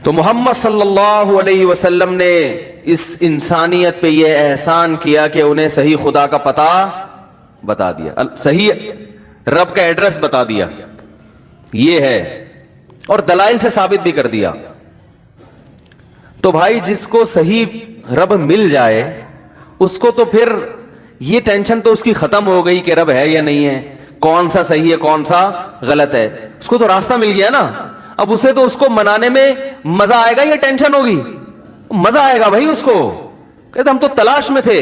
[SPEAKER 1] تو محمد صلی اللہ علیہ وسلم نے اس انسانیت پہ یہ احسان کیا کہ انہیں صحیح خدا کا پتہ بتا دیا, صحیح رب کا ایڈریس بتا دیا. یہ ہے, اور دلائل سے ثابت بھی کر دیا. تو بھائی جس کو صحیح رب مل جائے اس کو تو پھر یہ ٹینشن تو اس کی ختم ہو گئی کہ رب ہے یا نہیں ہے, کون سا صحیح ہے کون سا غلط ہے. اس کو تو راستہ مل گیا نا. اب اسے تو اس کو منانے میں مزہ آئے گا یا ٹینشن ہوگی؟ مزہ آئے گا بھائی. اس کو کہتے ہم تو تلاش میں تھے.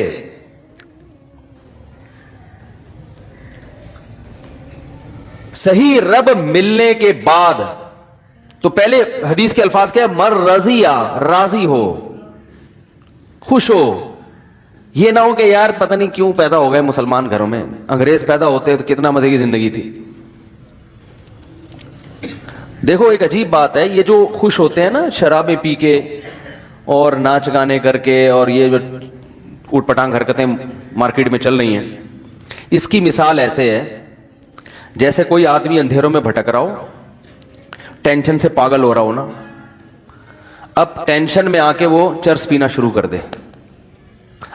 [SPEAKER 1] صحیح رب ملنے کے بعد تو پہلے حدیث کے الفاظ کیا, مر رضیہ, راضی ہو, خوش ہو. یہ نہ ہو کہ یار پتہ نہیں کیوں پیدا ہو گئے مسلمان گھروں میں, انگریز پیدا ہوتے تو کتنا مزے کی زندگی تھی. دیکھو ایک عجیب بات ہے, یہ جو خوش ہوتے ہیں نا شرابیں پی کے اور ناچ گانے کر کے, اور یہ جو اوٹ پٹانگ حرکتیں مارکیٹ میں چل رہی ہیں, اس کی مثال ایسے ہے جیسے کوئی آدمی اندھیروں میں بھٹک رہا ہو, ٹینشن سے پاگل ہو رہا ہو نا. اب ٹینشن میں آ کے وہ چرس پینا شروع کر دے.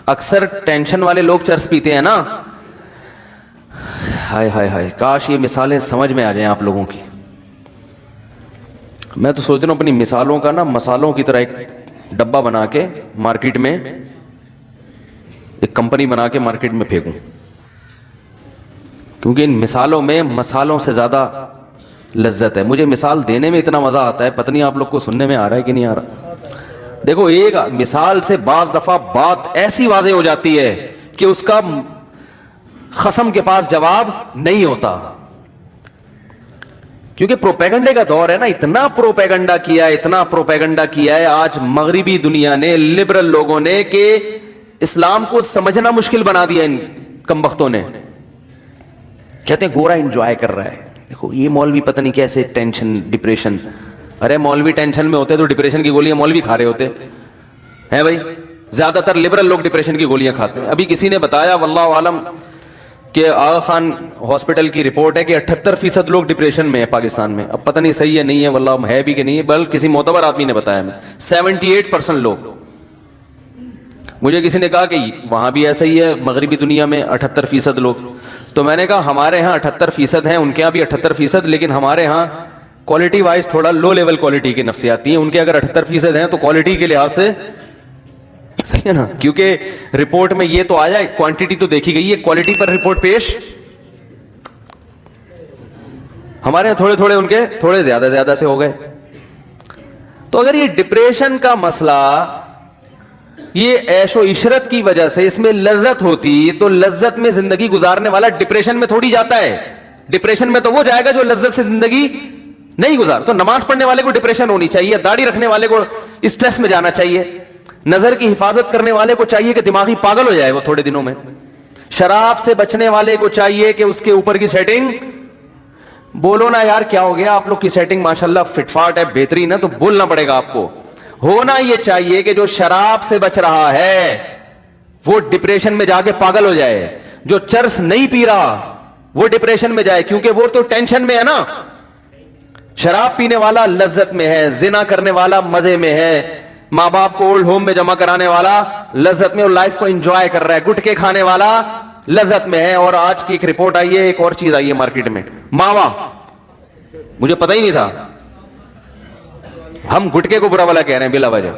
[SPEAKER 1] اکثر ٹینشن والے لوگ چرس پیتے ہیں نا. ہائے ہائے ہائے, کاش یہ مثالیں سمجھ میں آ جائیں آپ لوگوں کی. میں تو سوچ رہا ہوں اپنی مثالوں کا نا مسالوں کی طرح ایک ڈبہ بنا کے مارکیٹ میں, ایک کمپنی بنا کے مارکیٹ میں پھینکوں, کیونکہ ان مثالوں میں مسالوں سے زیادہ لذت ہے. مجھے مثال دینے میں اتنا مزہ آتا ہے, پتہ نہیں آپ لوگ کو سننے میں آ رہا ہے کہ نہیں آ رہا. دیکھو ایک مثال سے بعض دفعہ بات ایسی واضح ہو جاتی ہے کہ اس کا خصم کے پاس جواب نہیں ہوتا, کیونکہ پروپیگنڈے کا دور ہے نا. اتنا پروپیگنڈا کیا, اتنا پروپیگنڈا کیا ہے آج مغربی دنیا نے, لبرل لوگوں نے, کہ اسلام کو سمجھنا مشکل بنا دیا ان کمبختوں نے. کہتے ہیں گورا انجوائے کر رہا ہے. دیکھو یہ مولوی پتہ نہیں کیسے ٹینشن ڈپریشن. ارے مولوی ٹینشن میں ہوتے تو ڈپریشن کی گولیاں مولوی کھا رہے ہوتے ہیں بھائی. زیادہ تر لبرل لوگ ڈپریشن کی گولیاں کھاتے ہیں. ابھی کسی نے بتایا واللہ عالم کہ آغا خان ہاسپٹل کی رپورٹ ہے کہ 78% لوگ ڈپریشن میں ہیں پاکستان میں. اب پتہ نہیں صحیح ہے نہیں ہے واللہ ہے بھی کہ نہیں ہے, بلکہ کسی معتبر آدمی نے بتایا میں 78% لوگ. مجھے کسی نے کہا کہ وہاں بھی ایسا ہی ہے مغربی دنیا میں 78% لوگ. تو میں نے کہا ہمارے ہاں 78% ہیں, ان کے یہاں بھی 78%, لیکن ہمارے ہاں کوالٹی وائز تھوڑا لو لیول کوالٹی کی نفسیاتی ہیں. ان کے اگر 78% ہیں تو کوالٹی کے لحاظ سے صحیح ہے نا, کیونکہ رپورٹ میں یہ تو آیا, کوانٹٹی تو دیکھی گئی ہے, کوالٹی پر رپورٹ پیش. ہمارے یہاں تھوڑے تھوڑے, ان کے تھوڑے زیادہ زیادہ سے ہو گئے. تو اگر یہ ڈپریشن کا مسئلہ یہ عیش و عشرت کی وجہ سے اس میں لذت ہوتی, تو لذت میں زندگی گزارنے والا ڈپریشن میں تھوڑی جاتا ہے. ڈپریشن میں تو وہ جائے گا جو لذت سے زندگی نہیں گزار. تو نماز پڑھنے والے کو ڈپریشن ہونی چاہیے, داڑھی رکھنے والے کو اسٹریس میں جانا چاہیے, نظر کی حفاظت کرنے والے کو چاہیے کہ دماغی پاگل ہو جائے وہ تھوڑے دنوں میں, شراب سے بچنے والے کو چاہیے کہ اس کے اوپر کی سیٹنگ, بولو نا یار کیا ہو گیا آپ لوگ کی سیٹنگ ماشاءاللہ فٹ فاٹ ہے, بہترین ہے, تو بولنا پڑے گا آپ کو. ہونا یہ چاہیے کہ جو شراب سے بچ رہا ہے وہ ڈپریشن میں جا کے پاگل ہو جائے, جو چرس نہیں پی رہا وہ ڈپریشن میں جائے, کیونکہ وہ تو ٹینشن میں ہے نا. شراب پینے والا لذت میں ہے, زنا کرنے والا مزے میں ہے, ماں باپ کو اولڈ ہوم میں جمع کرانے والا لذت میں اور لائف کو انجوائے کر رہا ہے, گٹکے کھانے والا لذت میں ہے. اور آج کی ایک رپورٹ آئی ہے, ایک اور چیز آئی ہے مارکیٹ میں, ماوا. مجھے پتہ ہی نہیں تھا, ہم گٹکے کو برا والا کہہ رہے ہیں بلا وجہ.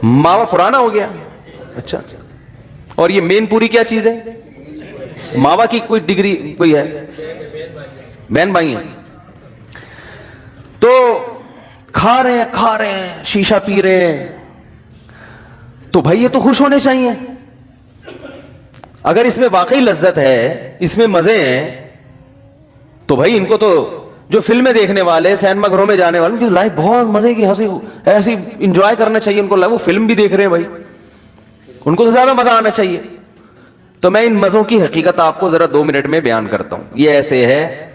[SPEAKER 1] ماوا پرانا ہو گیا. اچھا, اور یہ مین پوری کیا چیز ہے؟ ماوا کی کوئی ڈگری کوئی ہے, بہن بھائی ہیں, تو کھا رہے ہیں شیشہ پی رہے ہیں, تو بھائی یہ تو خوش ہونے چاہیے. اگر اس میں واقعی لذت ہے, اس میں مزے ہیں, تو بھائی ان کو تو جو فلمیں دیکھنے والے, سینما گھروں میں جانے والے, ان کی لائف بہت مزے کی, ہنسی ایسی انجوائے کرنا چاہیے ان کو. وہ فلم بھی دیکھ رہے ہیں بھائی, ان کو تو زیادہ مزہ آنا چاہیے. تو میں ان مزوں کی حقیقت آپ کو ذرا 2 منٹ میں بیان کرتا ہوں. یہ ایسے ہے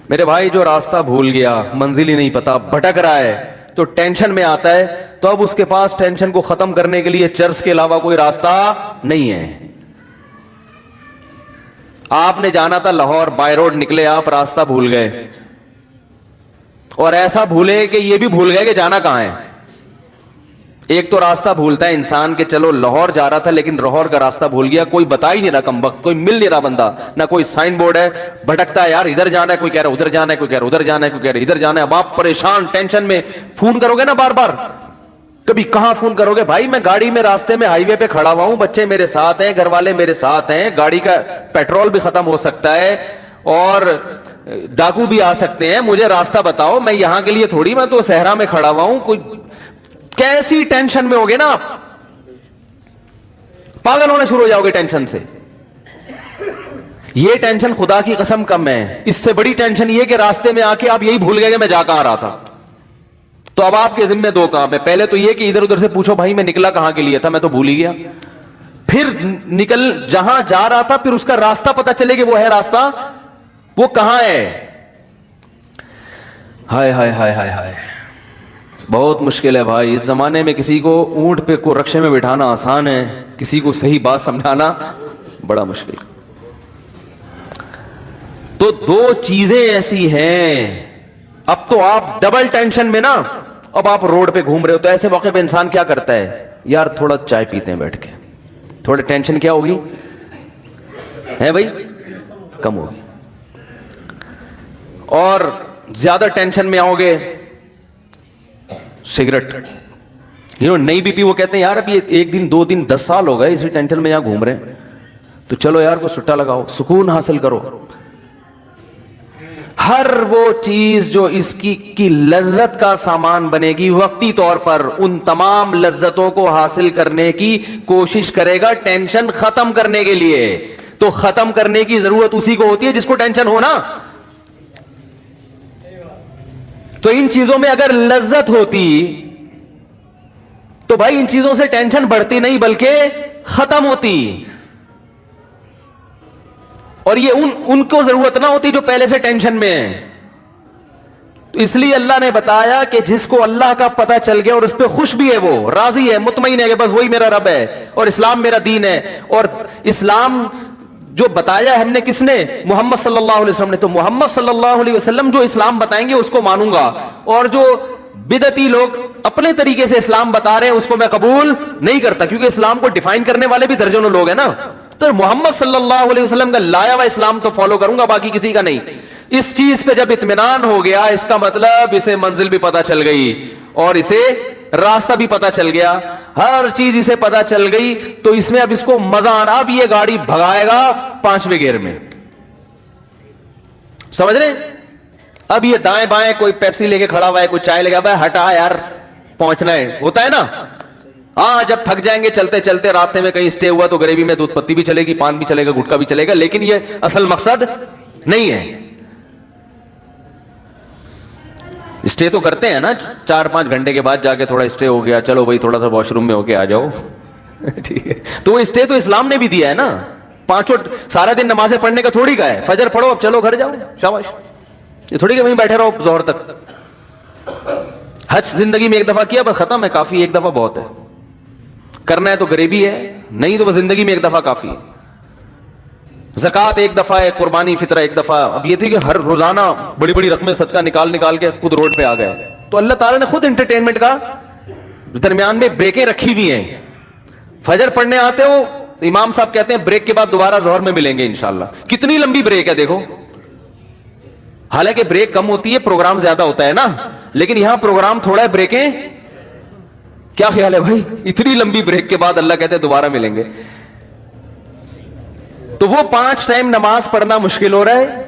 [SPEAKER 1] میرے بھائی, جو راستہ بھول گیا, منزل ہی نہیں پتا, بھٹک رہا ہے, تو ٹینشن میں آتا ہے, تو اب اس کے پاس ٹینشن کو ختم کرنے کے لیے چرس کے علاوہ کوئی راستہ نہیں ہے. آپ نے جانا تھا لاہور, بائی روڈ نکلے آپ, راستہ بھول گئے, اور ایسا بھولے کہ یہ بھی بھول گئے کہ جانا کہاں ہے. ایک تو راستہ بھولتا ہے انسان کہ چلو لاہور جا رہا تھا لیکن لاہور کا راستہ بھول گیا, کوئی بتا ہی نہیں رہا, کم وقت کوئی مل نہیں رہا بندہ, نہ کوئی سائن بورڈ ہے, بھٹکتا ہے یار, ادھر جانا ہے, کوئی کہہ رہا ادھر جانا ہے, کوئی کہہ رہا ادھر جانا ہے, کوئی کہہ رہا ادھر جانا ہے. اب آپ پریشان ٹینشن میں, فون کرو گے نا بار بار, کبھی کہاں فون کرو گے بھائی, میں گاڑی میں راستے میں ہائی وے پہ کھڑا ہوا ہوں, بچے میرے ساتھ ہیں, گھر والے میرے ساتھ ہیں, گاڑی کا پیٹرول بھی ختم ہو سکتا ہے اور ڈاکو بھی آ سکتے ہیں, مجھے راستہ بتاؤ. میں یہاں کے لیے تھوڑی, میں تو صحرا میں کھڑا ہوا ہوں. کوئی کیسی ٹینشن میں ہوگے نا آپ, پاگل ہونا شروع ہو جاؤ گے ٹینشن سے. یہ ٹینشن خدا کی قسم کم ہے, اس سے بڑی ٹینشن یہ کہ راستے میں آ کے آپ یہی بھول گئے کہ میں جا کہاں رہا تھا. تو اب آپ کے ذمہ 2 کام ہے. پہلے تو یہ کہ ادھر ادھر سے پوچھو بھائی میں نکلا کہاں کے لیے تھا, میں تو بھول ہی گیا. پھر نکل جہاں جا رہا تھا, پھر اس کا راستہ پتہ چلے کہ وہ ہے راستہ, وہ کہاں ہے. ہائے ہائے ہائے ہائے ہائے, بہت مشکل ہے بھائی. اس زمانے میں کسی کو اونٹ پہ کو رکشے میں بٹھانا آسان ہے, کسی کو صحیح بات سمجھانا بڑا مشکل. تو 2 چیزیں ایسی ہیں, اب تو آپ ڈبل ٹینشن میں نا, اب آپ روڈ پہ گھوم رہے ہو, تو ایسے موقع پہ انسان کیا کرتا ہے, یار تھوڑا چائے پیتے ہیں بیٹھ کے, تھوڑا ٹینشن کیا ہوگی ہے بھائی, کم ہوگی. اور زیادہ ٹینشن میں آؤ گے, سگریٹ نہیں بھی پی, وہ کہتے ہیں یار اب یہ 1 دن 2 دن 10 سال ہو گئے اسی ٹینشن میں یہاں گھوم رہے ہیں, تو چلو یار کو سٹا لگاؤ, سکون حاصل کرو. ہر وہ چیز جو اس کی لذت کا سامان بنے گی, وقتی طور پر ان تمام لذتوں کو حاصل کرنے کی کوشش کرے گا ٹینشن ختم کرنے کے لیے. تو ختم کرنے کی ضرورت اسی کو ہوتی ہے جس کو ٹینشن ہونا. تو ان چیزوں میں اگر لذت ہوتی تو بھائی ان چیزوں سے ٹینشن بڑھتی نہیں بلکہ ختم ہوتی, اور یہ ان کو ضرورت نہ ہوتی جو پہلے سے ٹینشن میں ہیں. تو اس لیے اللہ نے بتایا کہ جس کو اللہ کا پتہ چل گیا اور اس پہ خوش بھی ہے, وہ راضی ہے, مطمئن ہے کہ بس وہی میرا رب ہے اور اسلام میرا دین ہے. اور اسلام جو بتایا ہم نے کس نے؟ محمد صلی اللہ علیہ وسلم نے. تو محمد صلی اللہ علیہ وسلم جو اسلام بتائیں گے اس کو مانوں گا, اور جو بدعتی لوگ اپنے طریقے سے اسلام بتا رہے ہیں اس کو میں قبول نہیں کرتا, کیونکہ اسلام کو ڈیفائن کرنے والے بھی درجنوں لوگ ہیں نا. تو محمد صلی اللہ علیہ وسلم کا لایا ہوا اسلام تو فالو کروں گا, باقی کسی کا نہیں. اس چیز پہ جب اطمینان ہو گیا, اس کا مطلب اسے منزل بھی پتا چل گئی اور اسے راستہ بھی پتا چل گیا, ہر چیز اسے پتا چل گئی, تو اس میں اب اس کو مزہ آنا. اب یہ گاڑی بھگائے گا 5ویں گیئر میں, سمجھ رہے؟ اب یہ دائیں بائیں کوئی پیپسی لے کے کھڑا ہوا ہے, کوئی چائے لے کے, ہٹا یار پہنچنا ہے, ہوتا ہے نا. ہاں جب تھک جائیں گے چلتے چلتے, راستے میں کہیں اسٹے ہوا تو گریوی میں دودھ پتی بھی چلے گی, پان بھی چلے گا, گٹکا بھی چلے گا, لیکن یہ اصل مقصد نہیں ہے. اسٹے تو کرتے ہیں نا 4-5 گھنٹے کے بعد جا کے, تھوڑا اسٹے ہو گیا, چلو بھائی تھوڑا سا واش روم میں ہو کے آ جاؤ, ٹھیک ہے. تو وہ اسٹے تو اسلام نے بھی دیا ہے نا. پانچوں سارا دن نمازیں پڑھنے کا تھوڑی کا ہے, فجر پڑھو اب چلو گھر جاؤ, شاباش. یہ تھوڑی کہ وہیں بیٹھے رہو ظہر تک. حج زندگی میں ایک دفعہ کیا بس ختم ہے, کافی, ایک دفعہ بہت ہے. کرنا ہے تو غریبی ہے, نہیں تو بس زندگی میں ایک دفعہ کافی ہے. زکات ایک دفعہ ہے, قربانی فطرہ ایک دفعہ. اب یہ تھی کہ ہر روزانہ بڑی بڑی رقمیں صدقہ نکال کے خود روڈ پہ آ گئے, تو اللہ تعالیٰ نے خود انٹرٹینمنٹ کا درمیان میں بریکیں رکھی ہوئی ہیں. فجر پڑھنے آتے ہو, امام صاحب کہتے ہیں بریک کے بعد دوبارہ ظہر میں ملیں گے انشاءاللہ. کتنی لمبی بریک ہے دیکھو. حالانکہ بریک کم ہوتی ہے, پروگرام زیادہ ہوتا ہے نا, لیکن یہاں پروگرام تھوڑا ہے, بریکیں. کیا خیال ہے بھائی, اتنی لمبی بریک کے بعد اللہ کہتے ہیں دوبارہ ملیں گے. تو وہ 5 ٹائم نماز پڑھنا مشکل ہو رہا ہے,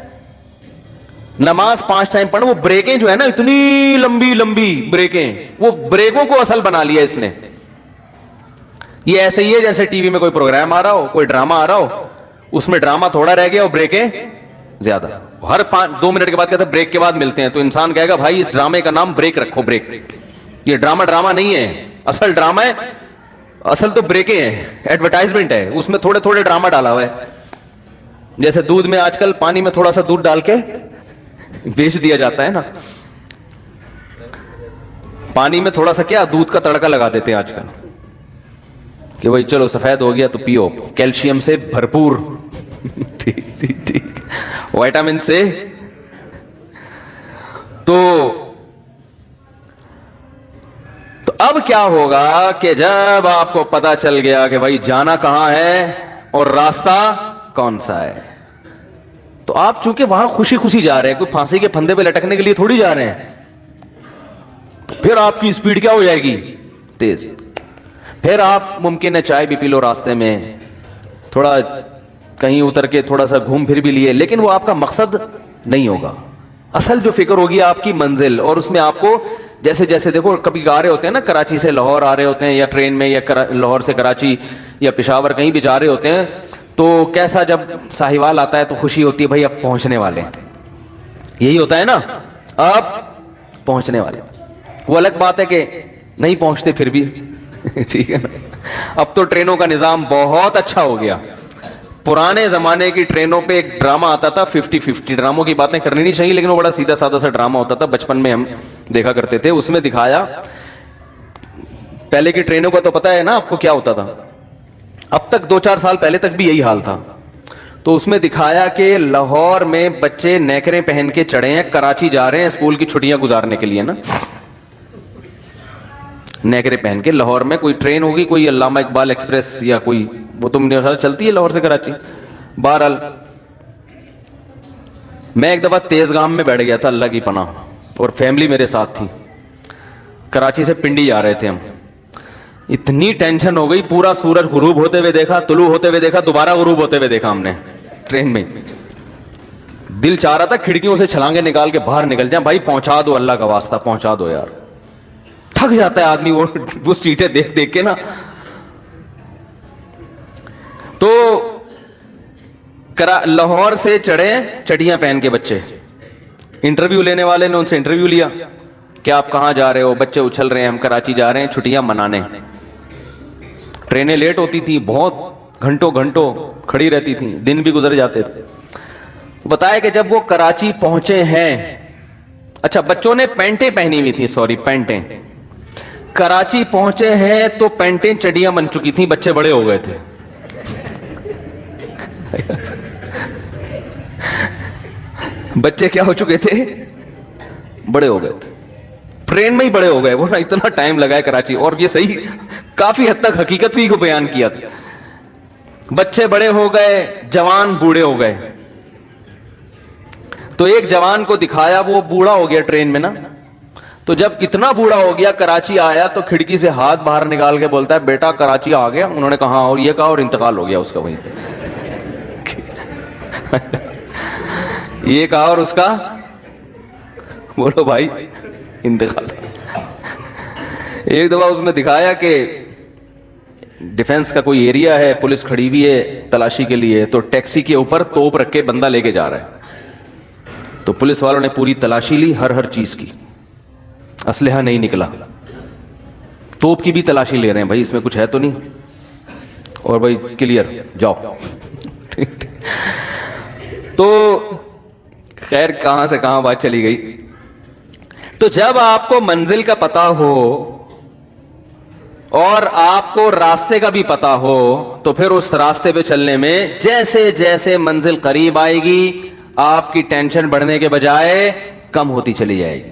[SPEAKER 1] نماز 5 ٹائم پڑھنا, وہ بریکیں جو ہے نا اتنی لمبی لمبی بریکیں, وہ بریکوں کو اصل بنا لیا اس نے. یہ ایسے ہی ہے جیسے ٹی وی میں کوئی پروگرام آ رہا ہو, کوئی ڈرامہ آ رہا ہو, اس میں ڈرامہ تھوڑا رہ گیا اور بریکیں زیادہ. ہر 2 منٹ کے بعد کہتے ہیں بریک کے بعد ملتے ہیں, تو انسان کہے گا بھائی اس ڈرامے کا نام بریک رکھو, بریک. یہ ڈرامہ نہیں ہے, اصل ڈرامہ ہے, اصل تو بریکیں ہیں, ایڈورٹائزمنٹ ہے, اس میں تھوڑے تھوڑے ڈرامہ ڈالا ہوا ہے. جیسے دودھ میں آج کل پانی میں تھوڑا سا دودھ ڈال کے بیچ دیا جاتا ہے نا, پانی میں تھوڑا سا کیا دودھ کا تڑکا لگا دیتے ہیں آج کل کہ بھائی چلو سفید ہو گیا تو پیو, کیلشیم سے بھرپور, ٹھیک, وائٹامن سے. تو اب کیا ہوگا کہ جب آپ کو پتا چل گیا کہ بھائی جانا کہاں ہے اور راستہ کون سا ہے, تو آپ چونکہ وہاں خوشی خوشی جا رہے ہیں, کوئی پھانسی کے پھندے پہ لٹکنے کے لیے تھوڑی جا رہے ہیں, تو پھر آپ کی اسپیڈ کیا ہو جائے گی, تیز. پھر آپ ممکن ہے چائے بھی پی لو راستے میں, تھوڑا کہیں اتر کے تھوڑا سا گھوم پھر بھی لیے, لیکن وہ آپ کا مقصد نہیں ہوگا. اصل جو فکر ہوگی آپ کی منزل, اور اس میں آپ کو جیسے جیسے دیکھو کبھی آ رہے ہوتے ہیں نا, کراچی سے لاہور آ رہے ہوتے ہیں یا ٹرین میں, یا لاہور سے کراچی یا پشاور کہیں بھی جا رہے ہوتے ہیں, تو کیسا جب ساہیوال آتا ہے تو خوشی ہوتی ہے بھائی اب پہنچنے والے, یہی ہوتا ہے نا, اب پہنچنے والے. وہ الگ بات ہے کہ نہیں پہنچتے پھر بھی, ٹھیک ہے نا. اب تو ٹرینوں کا نظام بہت اچھا ہو گیا. پرانے زمانے کی ٹرینوں پہ ایک ڈرامہ آتا تھا 50-50, ڈراموں کی باتیں کرنی نہیں چاہیے لیکن وہ بڑا سیدھا سادہ سا ڈرامہ ہوتا تھا, بچپن میں ہم دیکھا کرتے تھے. اس میں دکھایا, پہلے کی ٹرینوں کا تو پتا ہے نا آپ کو کیا ہوتا تھا, اب تک 2-4 سال پہلے تک بھی یہی حال تھا. تو اس میں دکھایا کہ لاہور میں بچے نیکریں پہن کے چڑھے ہیں, کراچی جا رہے ہیں اسکول کی چھٹیاں گزارنے کے لیے نا, نیکریں پہن کے. لاہور میں کوئی ٹرین ہوگی, کوئی علامہ اقبال ایکسپریس یا کوئی, وہ تو میرے خیال چلتی ہے لاہور سے کراچی. بہرحال میں ایک دفعہ تیز گام میں بیٹھ گیا تھا, اللہ کی پناہ, اور فیملی میرے ساتھ تھی. کراچی سے پنڈی جا رہے تھے ہم, اتنی ٹینشن ہو گئی, پورا سورج غروب ہوتے ہوئے دیکھا, طلوع ہوتے ہوئے دیکھا, دوبارہ غروب ہوتے ہوئے دیکھا ہم نے ٹرین میں. دل چاہ رہا تھا کھڑکیوں سے چھلانگے نکال کے باہر نکل جائیں, بھائی پہنچا دو, اللہ کا واسطہ پہنچا دو یار. تھک جاتا ہے آدمی وہ سیٹیں دیکھ دیکھ کے نا. تو لاہور سے چڑھے چٹیاں پہن کے بچے, انٹرویو لینے والے نے ان سے انٹرویو لیا کہ آپ کہاں جا رہے ہو, بچے اچھل رہے ہیں ہم کراچی جا رہے ہیں چھٹیاں منانے. ٹرینیں لیٹ ہوتی تھیں, بہت گھنٹوں کھڑی رہتی تھیں, دن بھی گزر جاتے تھے. بتایا کہ جب وہ کراچی پہنچے ہیں اچھا بچوں نے پینٹیں پہنی ہوئی تھی, سوری پینٹیں, کراچی پہنچے ہیں تو پینٹیں چڈیاں بن چکی تھیں, بچے بڑے ہو گئے تھے. بچے کیا ہو چکے تھے؟ بڑے ہو گئے تھے. ٹرین میں ہی بڑے ہو گئے وہ, اتنا ٹائم لگا ہے کراچی. اور یہ صحیح کافی حد تک حقیقت بھی کو بیان کیا تھا. بچے بڑے ہو گئے, جوان بوڑھے ہو گئے. تو ایک جوان کو دکھایا, وہ بوڑھا ہو گیا ٹرین میں نا, تو جب اتنا بوڑھا ہو گیا کراچی آیا تو کھڑکی سے ہاتھ باہر نکال کے بولتا ہے بیٹا کراچی آ گیا. انہوں نے کہا اور یہ کہا, اور انتقال ہو گیا اس کا وہیں پہ. یہ کہا اور اس کا, بولو بھائی, انتقال. ایک دفعہ اس میں دکھایا کہ ڈیفنس کا کوئی ایریا ہے, پولیس کھڑی ہوئی ہے تلاشی کے لیے, تو ٹیکسی کے اوپر توپ رکھ کے بندہ لے کے جا رہا ہے. تو پولیس والوں نے پوری تلاشی لی, ہر چیز کی, اسلحہ نہیں نکلا. توپ کی بھی تلاشی لے رہے ہیں, بھائی اس میں کچھ ہے تو نہیں, اور بھائی کلیئر جاؤ. تو خیر کہاں سے کہاں بات چلی گئی. تو جب آپ کو منزل کا پتہ ہو اور آپ کو راستے کا بھی پتہ ہو, تو پھر اس راستے پہ چلنے میں جیسے جیسے منزل قریب آئے گی آپ کی ٹینشن بڑھنے کے بجائے کم ہوتی چلی جائے گی.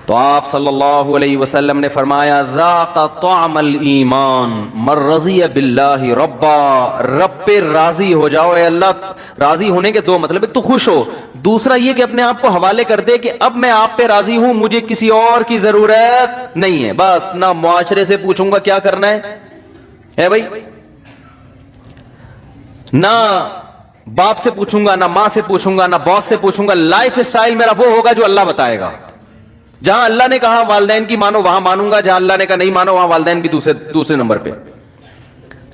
[SPEAKER 1] تو آپ صلی اللہ علیہ وسلم نے فرمایا ذاق طعم الایمان من رضی باللہ ربا, رب پہ راضی ہو جاؤ. اے اللہ, راضی ہونے کے دو مطلب, ایک تو خوش ہو, دوسرا یہ کہ اپنے آپ کو حوالے کر دے کہ اب میں آپ پہ راضی ہوں, مجھے کسی اور کی ضرورت نہیں ہے. بس نہ معاشرے سے پوچھوں گا کیا کرنا ہے بھائی, نہ باپ سے پوچھوں گا, نہ ماں سے پوچھوں گا, نہ باس سے پوچھوں گا. لائف سٹائل میرا وہ ہوگا جو اللہ بتائے گا. جہاں اللہ نے کہا والدین کی مانو وہاں مانوں گا, جہاں اللہ نے کہا نہیں مانو وہاں والدین بھی دوسرے نمبر پہ.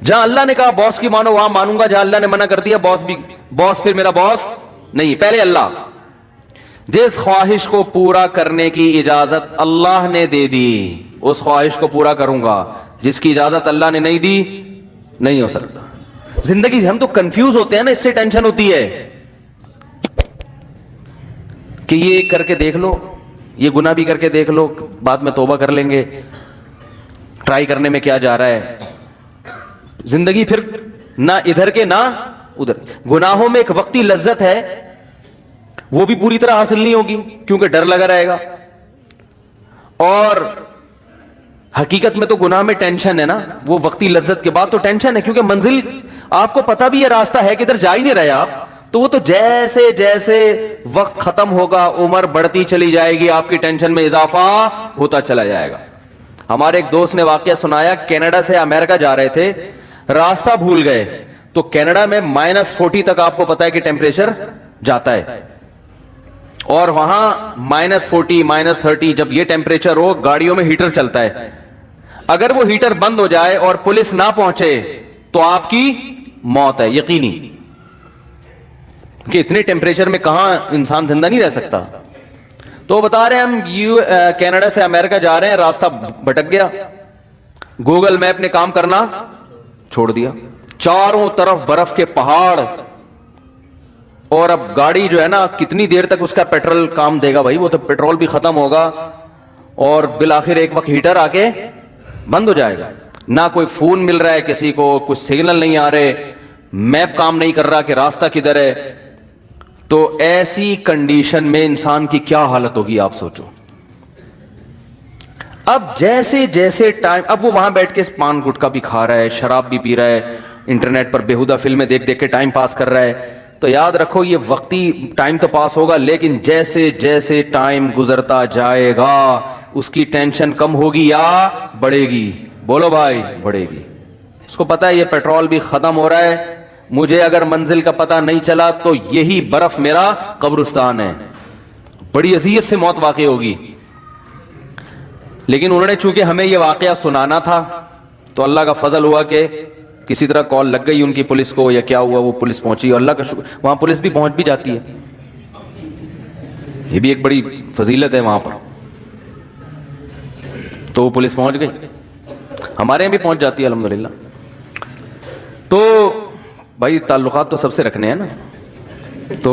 [SPEAKER 1] جہاں اللہ نے کہا باس کی مانو وہاں مانوں گا, جہاں اللہ نے منع کر دیا باس پھر میرا باس نہیں, پہلے اللہ. جس خواہش کو پورا کرنے کی اجازت اللہ نے دے دی اس خواہش کو پورا کروں گا, جس کی اجازت اللہ نے نہیں دی نہیں ہو سکتا. زندگی سے ہم تو کنفیوز ہوتے ہیں نا, اس سے ٹینشن ہوتی ہے کہ یہ کر کے دیکھ لو, یہ گناہ بھی کر کے دیکھ لو, بعد میں توبہ کر لیں گے, ٹرائی کرنے میں کیا جا رہا ہے. زندگی پھر نہ ادھر کے نہ ادھر. گناہوں میں ایک وقتی لذت ہے, وہ بھی پوری طرح حاصل نہیں ہوگی کیونکہ ڈر لگا رہے گا. اور حقیقت میں تو گناہ میں ٹینشن ہے نا, وہ وقتی لذت کے بعد تو ٹینشن ہے, کیونکہ منزل آپ کو پتہ بھی یہ راستہ ہے کہ ادھر جا ہی نہیں رہے آپ. تو وہ تو جیسے جیسے وقت ختم ہوگا عمر بڑھتی چلی جائے گی, آپ کی ٹینشن میں اضافہ ہوتا چلا جائے گا. ہمارے ایک دوست نے واقعہ سنایا, کینیڈا سے امریکہ جا رہے تھے, راستہ بھول گئے, تو کینیڈا میں -40 تک آپ کو پتا ہے کہ ٹیمپریچر جاتا ہے, اور وہاں -40 -30 جب یہ ٹیمپریچر ہو گاڑیوں میں ہیٹر چلتا ہے. اگر وہ ہیٹر بند ہو جائے اور پولیس نہ پہنچے تو آپ کی موت ہے یقینی, کہ اتنے ٹیمپریچر میں کہاں انسان زندہ نہیں رہ سکتا. تو بتا رہے ہیں ہم کینیڈا سے امریکہ جا رہے ہیں, راستہ بھٹک گیا, گوگل میپ نے کام کرنا چھوڑ دیا, چاروں طرف برف کے پہاڑ, اور اب گاڑی جو ہے نا کتنی دیر تک اس کا پیٹرول کام دے گا بھائی, وہ تو پیٹرول بھی ختم ہوگا, اور بالآخر ایک وقت ہیٹر آ کے بند ہو جائے گا. نہ کوئی فون مل رہا ہے کسی کو, کچھ سگنل نہیں آ رہے, میپ کام نہیں کر رہا کہ راستہ کدھر ہے. تو ایسی کنڈیشن میں انسان کی کیا حالت ہوگی آپ سوچو. اب جیسے جیسے ٹائم, اب وہ وہاں بیٹھ کے پان گٹکا بھی کھا رہا ہے, شراب بھی پی رہا ہے, انٹرنیٹ پر بیہودہ فلمیں دیکھ دیکھ کے ٹائم پاس کر رہا ہے. تو یاد رکھو یہ وقتی ٹائم تو پاس ہوگا, لیکن جیسے جیسے ٹائم گزرتا جائے گا اس کی ٹینشن کم ہوگی یا بڑھے گی؟ بولو بھائی, بڑھے گی. اس کو پتا ہے یہ پیٹرول بھی ختم ہو رہا ہے, مجھے اگر منزل کا پتہ نہیں چلا تو یہی برف میرا قبرستان ہے, بڑی اذیت سے موت واقع ہوگی. لیکن انہوں نے چونکہ ہمیں یہ واقعہ سنانا تھا تو اللہ کا فضل ہوا کہ کسی طرح کال لگ گئی ان کی پولیس کو, یا کیا ہوا, وہ پولیس پہنچی, اور اللہ کا شکر وہاں پولیس بھی پہنچ بھی جاتی ہے. یہ بھی ایک بڑی فضیلت ہے وہاں پر. تو وہ پولیس پہنچ گئی, ہمارے یہاں بھی پہنچ جاتی ہے الحمدللہ. تو بھائی تعلقات تو سب سے رکھنے ہیں نا. تو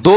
[SPEAKER 1] 2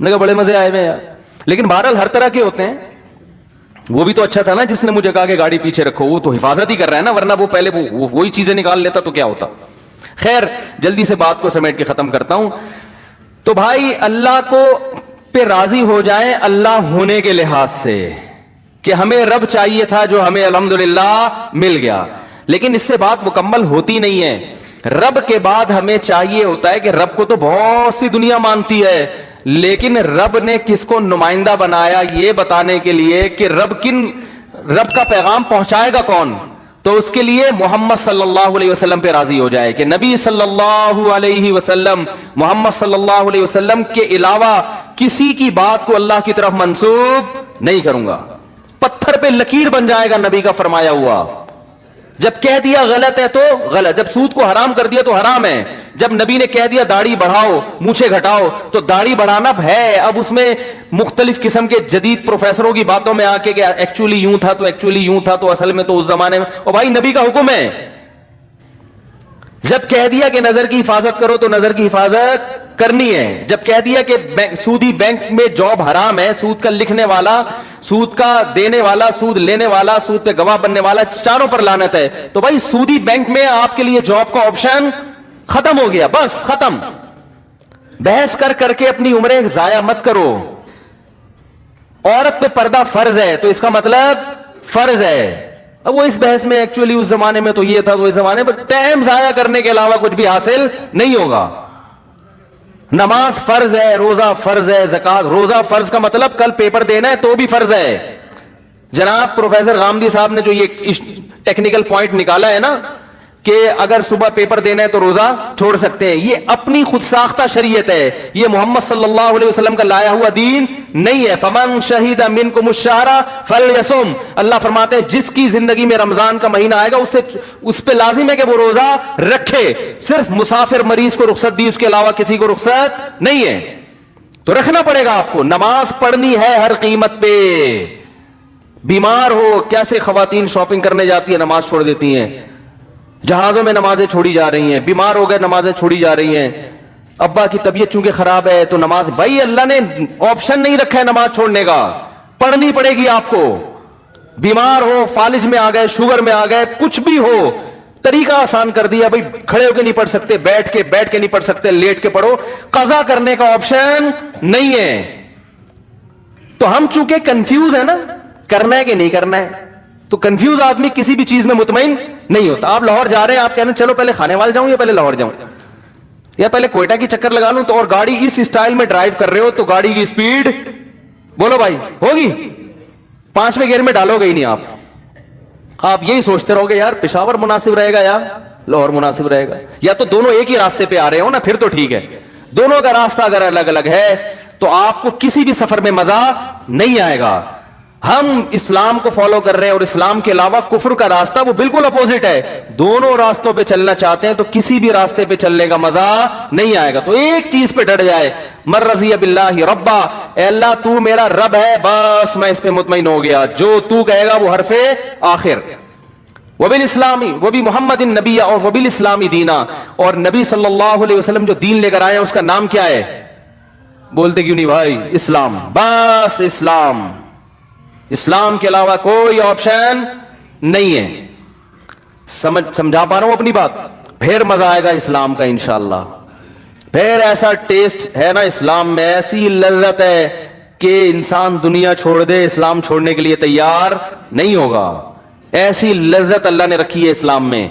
[SPEAKER 2] نے کہا بڑے مزے آئے ہوئے یار. لیکن بہرحال ہر طرح کے ہوتے ہیں. وہ بھی تو اچھا تھا نا جس نے مجھے کہا کہ گاڑی پیچھے رکھو, وہ تو حفاظت ہی کر رہا ہے نا, ورنہ وہ پہلے وہی چیزیں نکال لیتا تو کیا ہوتا. خیر جلدی سے بات کو سمیٹ کے ختم کرتا ہوں. تو بھائی اللہ کو پہ راضی ہو جائیں اللہ ہونے کے لحاظ سے کہ ہمیں رب چاہیے تھا جو ہمیں الحمدللہ مل گیا, لیکن اس سے بات مکمل ہوتی نہیں ہے. رب کے بعد ہمیں چاہیے ہوتا ہے کہ رب کو تو بہت سی دنیا مانتی ہے, لیکن رب نے کس کو نمائندہ بنایا یہ بتانے کے لیے کہ رب کا پیغام پہنچائے گا کون, تو اس کے لیے محمد صلی اللہ علیہ وسلم پہ راضی ہو جائے کہ نبی صلی اللہ علیہ وسلم, محمد صلی اللہ علیہ وسلم کے علاوہ کسی کی بات کو اللہ کی طرف منسوب نہیں کروں گا. پتھر پہ لکیر بن جائے گا نبی کا فرمایا ہوا. جب کہہ دیا غلط ہے تو غلط, جب سود کو حرام کر دیا تو حرام ہے, جب نبی نے کہہ دیا داڑھی بڑھاؤ مونچھیں گھٹاؤ تو داڑھی بڑھانا ہے. اب اس میں مختلف قسم کے جدید پروفیسروں کی باتوں میں آ کے کہ ایکچولی یوں تھا تو ایکچولی یوں تھا تو اصل میں تو اس زمانے میں, اور بھائی نبی کا حکم ہے. جب کہہ دیا کہ نظر کی حفاظت کرو تو نظر کی حفاظت کرنی ہے. جب کہہ دیا کہ سودی بینک میں جاب حرام ہے, سود کا لکھنے والا, سود کا دینے والا, سود لینے والا, سود پہ گواہ بننے والا, چاروں پر لعنت ہے, تو بھائی سودی بینک میں آپ کے لیے جاب کا آپشن ختم ہو گیا, بس ختم. بحث کر کر کے اپنی عمریں ضائع مت کرو. عورت پہ پردہ فرض ہے تو اس کا مطلب فرض ہے. اب وہ اس بحث میں ایکچولی اس زمانے میں تو یہ تھا, تو اس زمانے میں ٹائم ضائع کرنے کے علاوہ کچھ بھی حاصل نہیں ہوگا. نماز فرض ہے, روزہ فرض ہے, زکات, روزہ فرض کا مطلب کل پیپر دینا ہے تو بھی فرض ہے. جناب پروفیسر غامدی صاحب نے جو یہ ٹیکنیکل پوائنٹ نکالا ہے نا کہ اگر صبح پیپر دینا ہے تو روزہ چھوڑ سکتے ہیں, یہ اپنی خود ساختہ شریعت ہے, یہ محمد صلی اللہ علیہ وسلم کا لایا ہوا دین نہیں ہے. فمن شہید منکم الشہر فلیصم, اللہ فرماتے ہیں جس کی زندگی میں رمضان کا مہینہ آئے گا اس پہ لازم ہے کہ وہ روزہ رکھے. صرف مسافر مریض کو رخصت دی, اس کے علاوہ کسی کو رخصت نہیں ہے, تو رکھنا پڑے گا آپ کو. نماز پڑھنی ہے ہر قیمت پہ. بیمار ہو, کیسے خواتین شاپنگ کرنے جاتی ہیں نماز چھوڑ دیتی ہیں, جہازوں میں نمازیں چھوڑی جا رہی ہیں, بیمار ہو گئے نمازیں چھوڑی جا رہی ہیں, ابا کی طبیعت چونکہ خراب ہے تو نماز, بھائی اللہ نے آپشن نہیں رکھا ہے نماز چھوڑنے کا, پڑھنی پڑے گی آپ کو. بیمار ہو, فالج میں آ گئے, شوگر میں آ گئے, کچھ بھی ہو, طریقہ آسان کر دیا, بھائی کھڑے ہو کے نہیں پڑھ سکتے, بیٹھ کے نہیں پڑھ سکتے, لیٹ کے پڑھو, قضا کرنے کا آپشن نہیں ہے. تو ہم چونکہ کنفیوز ہیں نا, کرنا ہے کہ نہیں کرنا ہے, تو کنفیوز آدمی کسی بھی چیز میں مطمئن نہیں ہوتا. آپ لاہور جا رہے ہیں, آپ کہنے چلو پہلے کھانے والے جاؤں یا پہلے لاہور جاؤں یا پہلے کوئٹہ کی چکر لگا لوں, تو اور گاڑی اس اسٹائل میں ڈرائیو کر رہے ہو تو گاڑی کی سپیڈ بولو بھائی ہوگی, 5ویں گیئر میں ڈالو گے ہی نہیں آپ. آپ یہی سوچتے رہو گے یار پشاور مناسب رہے گا یا لاہور مناسب رہے گا, یا تو دونوں ایک ہی راستے پہ آ رہے ہو نا, پھر تو ٹھیک ہے. دونوں کا راستہ اگر الگ الگ ہے تو آپ کو کسی بھی سفر میں مزہ نہیں آئے گا. ہم اسلام کو فالو کر رہے ہیں اور اسلام کے علاوہ کفر کا راستہ وہ بالکل اپوزٹ ہے. دونوں راستوں پہ چلنا چاہتے ہیں تو کسی بھی راستے پہ چلنے کا مزہ نہیں آئے گا. تو ایک چیز پہ ڈٹ جائے, من رضی باللہ ربا, اے اللہ تو میرا رب ہے, بس میں اس پہ مطمئن ہو گیا, جو تو کہے گا وہ حرف آخر. وبالاسلامی وبی محمد النبی اور وبالاسلامی دینا, اور نبی صلی اللہ علیہ وسلم جو دین لے کر آئے ہیں اس کا نام کیا ہے؟ بولتے کیوں نہیں بھائی؟ اسلام, بس اسلام. اسلام کے علاوہ کوئی آپشن نہیں ہے. سمجھا پا رہا ہوں اپنی بات؟ پھر مزہ آئے گا اسلام کا انشاءاللہ. پھر ایسا ٹیسٹ ہے نا اسلام میں, ایسی لذت ہے کہ انسان دنیا چھوڑ دے اسلام چھوڑنے کے لیے تیار نہیں ہوگا. ایسی لذت اللہ نے رکھی ہے اسلام میں,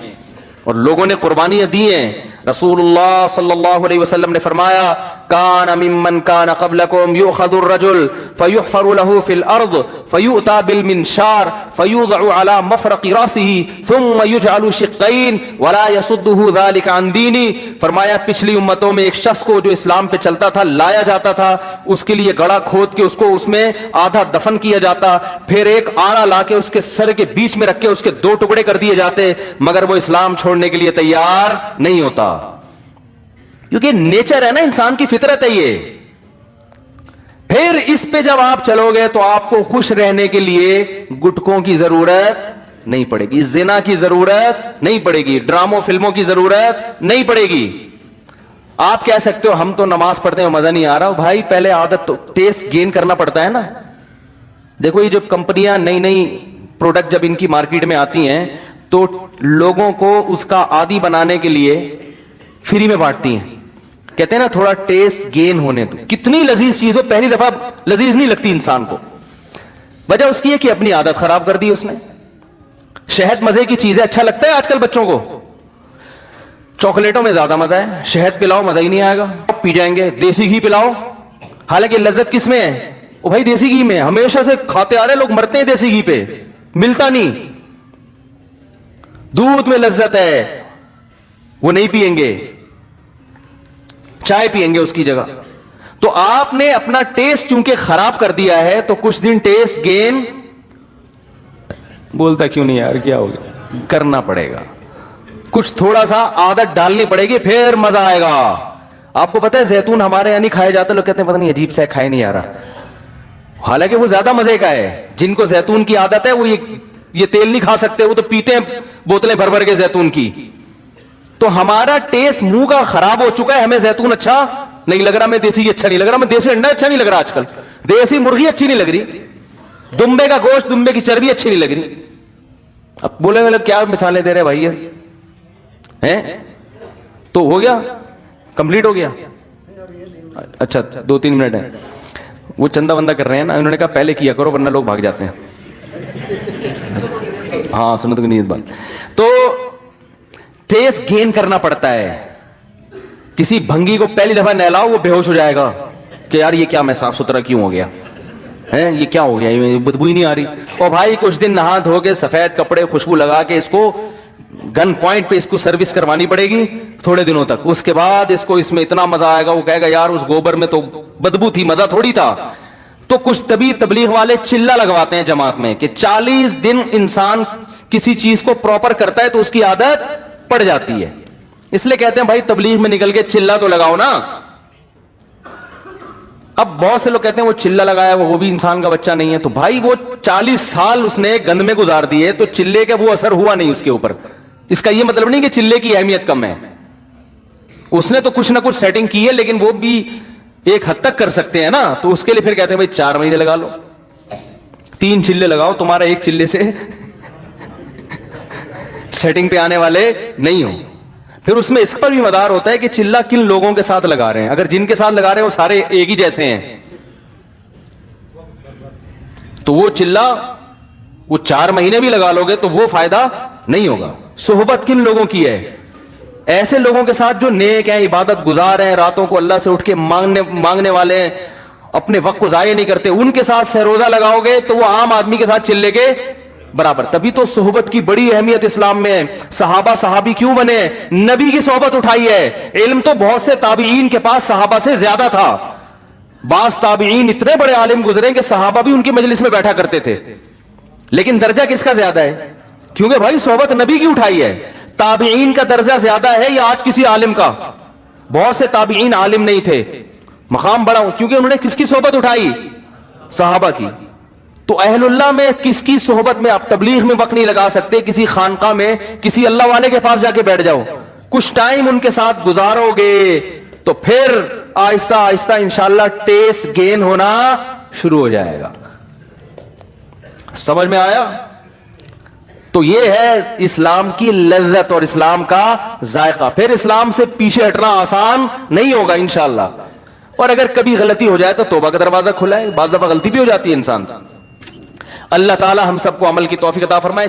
[SPEAKER 2] اور لوگوں نے قربانیاں دی ہیں. رسول اللہ صلی اللہ علیہ وسلم نے فرمایا کان ممن کان قبلکم یؤخذ الرجل فیحفر له فی الارض فیؤتى بالمنشار فیوضع على مفرق راسه ثم یجعل شقین ولا یصده ذلك عن دینی. فرمایا پچھلی امتوں میں ایک شخص کو جو اسلام پہ چلتا تھا لایا جاتا تھا, اس کے لیے گڑھا کھود کے اس کو اس میں آدھا دفن کیا جاتا, پھر ایک آڑا لا کے اس کے سر کے بیچ میں رکھ کے اس کے 2 ٹکڑے کر دیے جاتے, مگر وہ اسلام چھوڑنے کے لیے تیار نہیں ہوتا. کیونکہ نیچر ہے نا, انسان کی فطرت ہے یہ. پھر اس پہ جب آپ چلو گے تو آپ کو خوش رہنے کے لیے گٹکوں کی ضرورت نہیں پڑے گی, زنا کی ضرورت نہیں پڑے گی, ڈراموں فلموں کی ضرورت نہیں پڑے گی. آپ کہہ سکتے ہو ہم تو نماز پڑھتے ہیں مزہ نہیں آ رہا. بھائی پہلے عادت تو ٹیسٹ گین کرنا پڑتا ہے نا. دیکھو یہ جو کمپنیاں نئی نئی پروڈکٹ جب ان کی مارکیٹ میں آتی ہیں تو لوگوں کو اس کا عادی بنانے کے لیے فری میں بانٹتی ہیں. کہتے ہیں نا تھوڑا ٹیسٹ گین ہونے دو. کتنی لذیذ چیز ہو پہلی دفعہ لذیذ نہیں لگتی انسان کو. وجہ اس کی ہے کہ اپنی عادت خراب کر دی اس نے. شہد مزے کی چیز ہے, اچھا لگتا ہے آج کل بچوں کو. چاکلیٹوں میں زیادہ مزہ ہے, شہد پلاؤ مزہ ہی نہیں آئے گا. پی جائیں گے. دیسی گھی پلاؤ, حالانکہ لذت کس میں ہے؟ او بھائی دیسی گھی میں. ہمیشہ سے کھاتے آ رہے لوگ, مرتے ہیں دیسی گھی پہ, ملتا نہیں. دودھ میں لذت ہے, وہ نہیں پیئیں گے, چائے پیئیں گے اس کی جگہ. تو آپ نے اپنا ٹیسٹ چونکہ خراب کر دیا ہے تو کچھ دن ٹیسٹ گین بولتا کیوں نہیں یار, کیا ہو گیا, کرنا پڑے گا. کچھ تھوڑا سا عادت ڈالنی پڑے گی, پھر مزہ آئے گا. آپ کو پتا ہے زیتون ہمارے یہاں نہیں کھایا جاتا, لوگ کہتے ہیں پتہ نہیں عجیب سا کھائے نہیں آ رہا, حالانکہ وہ زیادہ مزے کا ہے. جن کو زیتون کی عادت ہے وہ یہ تیل نہیں کھا سکتے, وہ تو پیتے ہیں بوتلیں بھر بھر کے زیتون کی. تو ہمارا ٹیسٹ منہ کا خراب ہو چکا ہے. ہمیں زیتون اچھا نہیں لگ رہا, میں دیسی گھی اچھا نہیں لگ رہا, میں دیسی انڈا اچھا نہیں لگ رہا آج کل, دیسی مرغی اچھی نہیں لگ رہی, دمبے کا گوشت, دمبے کی چربی اچھی نہیں لگ رہی. اب بولے گا کیا مثالیں دے رہے بھائی ہیں؟ تو ہو گیا, کمپلیٹ ہو گیا. اچھا 2-3 منٹ ہیں. وہ چندہ بندہ کر رہے ہیں نا, انہوں نے کہا پہلے کیا کرو ورنہ لوگ بھاگ جاتے ہیں. ہاں سنت کی نیت بات. تو ٹیسٹ گین کرنا پڑتا ہے. کسی بھنگی کو پہلی دفعہ نہلاؤ وہ بے ہوش ہو جائے گا کہ یار یہ کیا, میں صاف ستھرا کیوں ہو گیا, یہ کیا ہو گیا, یہ بدبو ہی نہیں آ رہی. اور بھائی کچھ دن نہا دھو کے سفید کپڑے خوشبو لگا کے اس کو گن پوائنٹ پہ اس کو سروس کروانی پڑے گی تھوڑے دنوں تک. اس کے بعد اس کو اس میں اتنا مزہ آئے گا, وہ کہے گا یار اس گوبر میں تو بدبو تھی, مزہ تھوڑی تھا. تو کچھ طبی تبلیغ والے چلہ لگواتے ہیں جماعت میں کہ 40 دن انسان کسی چیز کو پراپر کرتا ہے تو اس کی عادت پڑ جاتی ہے. اس لیے کہتے ہیں بھائی تبلیغ میں نکل کے چلہ تو لگاؤ نا. اب بہت سے لوگ کہتے ہیں وہ چلہ لگایا وہ بھی انسان کا بچہ نہیں ہے. تو بھائی وہ 40 سال اس نے گند میں گزار دیے تو چلے کا وہ اثر ہوا نہیں اس کے اوپر. اس کا یہ مطلب نہیں کہ چلے کی اہمیت کم ہے, اس نے تو کچھ نہ کچھ سیٹنگ کی ہے, لیکن وہ بھی ایک حد تک کر سکتے ہیں نا. تو اس کے لیے پھر کہتے ہیں بھائی 4 مہینے لگا لو, 3 چلے لگاؤ, تمہارا ایک چلے سے سیٹنگ پہ آنے والے نہیں ہو. پھر اس میں اس پر بھی مدار ہوتا ہے کہ چلہ کن لوگوں کے ساتھ لگا رہے ہیں. اگر جن کے ساتھ لگا رہے ہیں وہ سارے ایک ہی جیسے ہیں تو وہ چلہ وہ 4 مہینے بھی لگا لو گے تو وہ فائدہ نہیں ہوگا. صحبت کن لوگوں کی ہے؟ ایسے لوگوں کے ساتھ جو نیک ہیں, عبادت گزار ہیں, راتوں کو اللہ سے اٹھ کے مانگنے والے ہیں, اپنے وقت کو ضائع نہیں کرتے. ان کے ساتھ سہروزہ لگاؤ گے تو وہ عام آدمی کے ساتھ چلے کے برابر. تبھی تو صحبت کی بڑی اہمیت اسلام میں ہے. صحابہ صحابی کیوں بنے؟ نبی کی صحبت اٹھائی ہے. علم تو بہت سے تابعین کے پاس صحابہ سے زیادہ تھا. بعض تابعین اتنے بڑے عالم گزرے کہ صحابہ بھی ان کی مجلس میں بیٹھا کرتے تھے, لیکن درجہ کس کا زیادہ ہے؟ کیونکہ بھائی صحبت نبی کی اٹھائی ہے. تابعین کا درجہ زیادہ ہے یا آج کسی عالم کا؟ بہت سے تابعین عالم نہیں تھے, مقام بڑا ہوں کیونکہ انہوں نے کس کی صحبت اٹھائی؟ صحابہ کی. تو اہل اللہ میں کس کی صحبت میں آپ تبلیغ میں وقت نہیں لگا سکتے, کسی خانقاہ میں کسی اللہ والے کے پاس جا کے بیٹھ جاؤ, کچھ ٹائم ان کے ساتھ گزارو گے تو پھر آہستہ آہستہ انشاءاللہ ٹیسٹ گین ہونا شروع ہو جائے گا. سمجھ میں آیا؟ تو یہ ہے اسلام کی لذت اور اسلام کا ذائقہ. پھر اسلام سے پیچھے ہٹنا آسان نہیں ہوگا انشاءاللہ. اور اگر کبھی غلطی ہو جائے تو توبہ کا دروازہ کھلا ہے, بعض دفعہ غلطی بھی ہو جاتی ہے انسان سے. اللہ تعالی ہم سب کو عمل کی توفیق عطا فرمائے.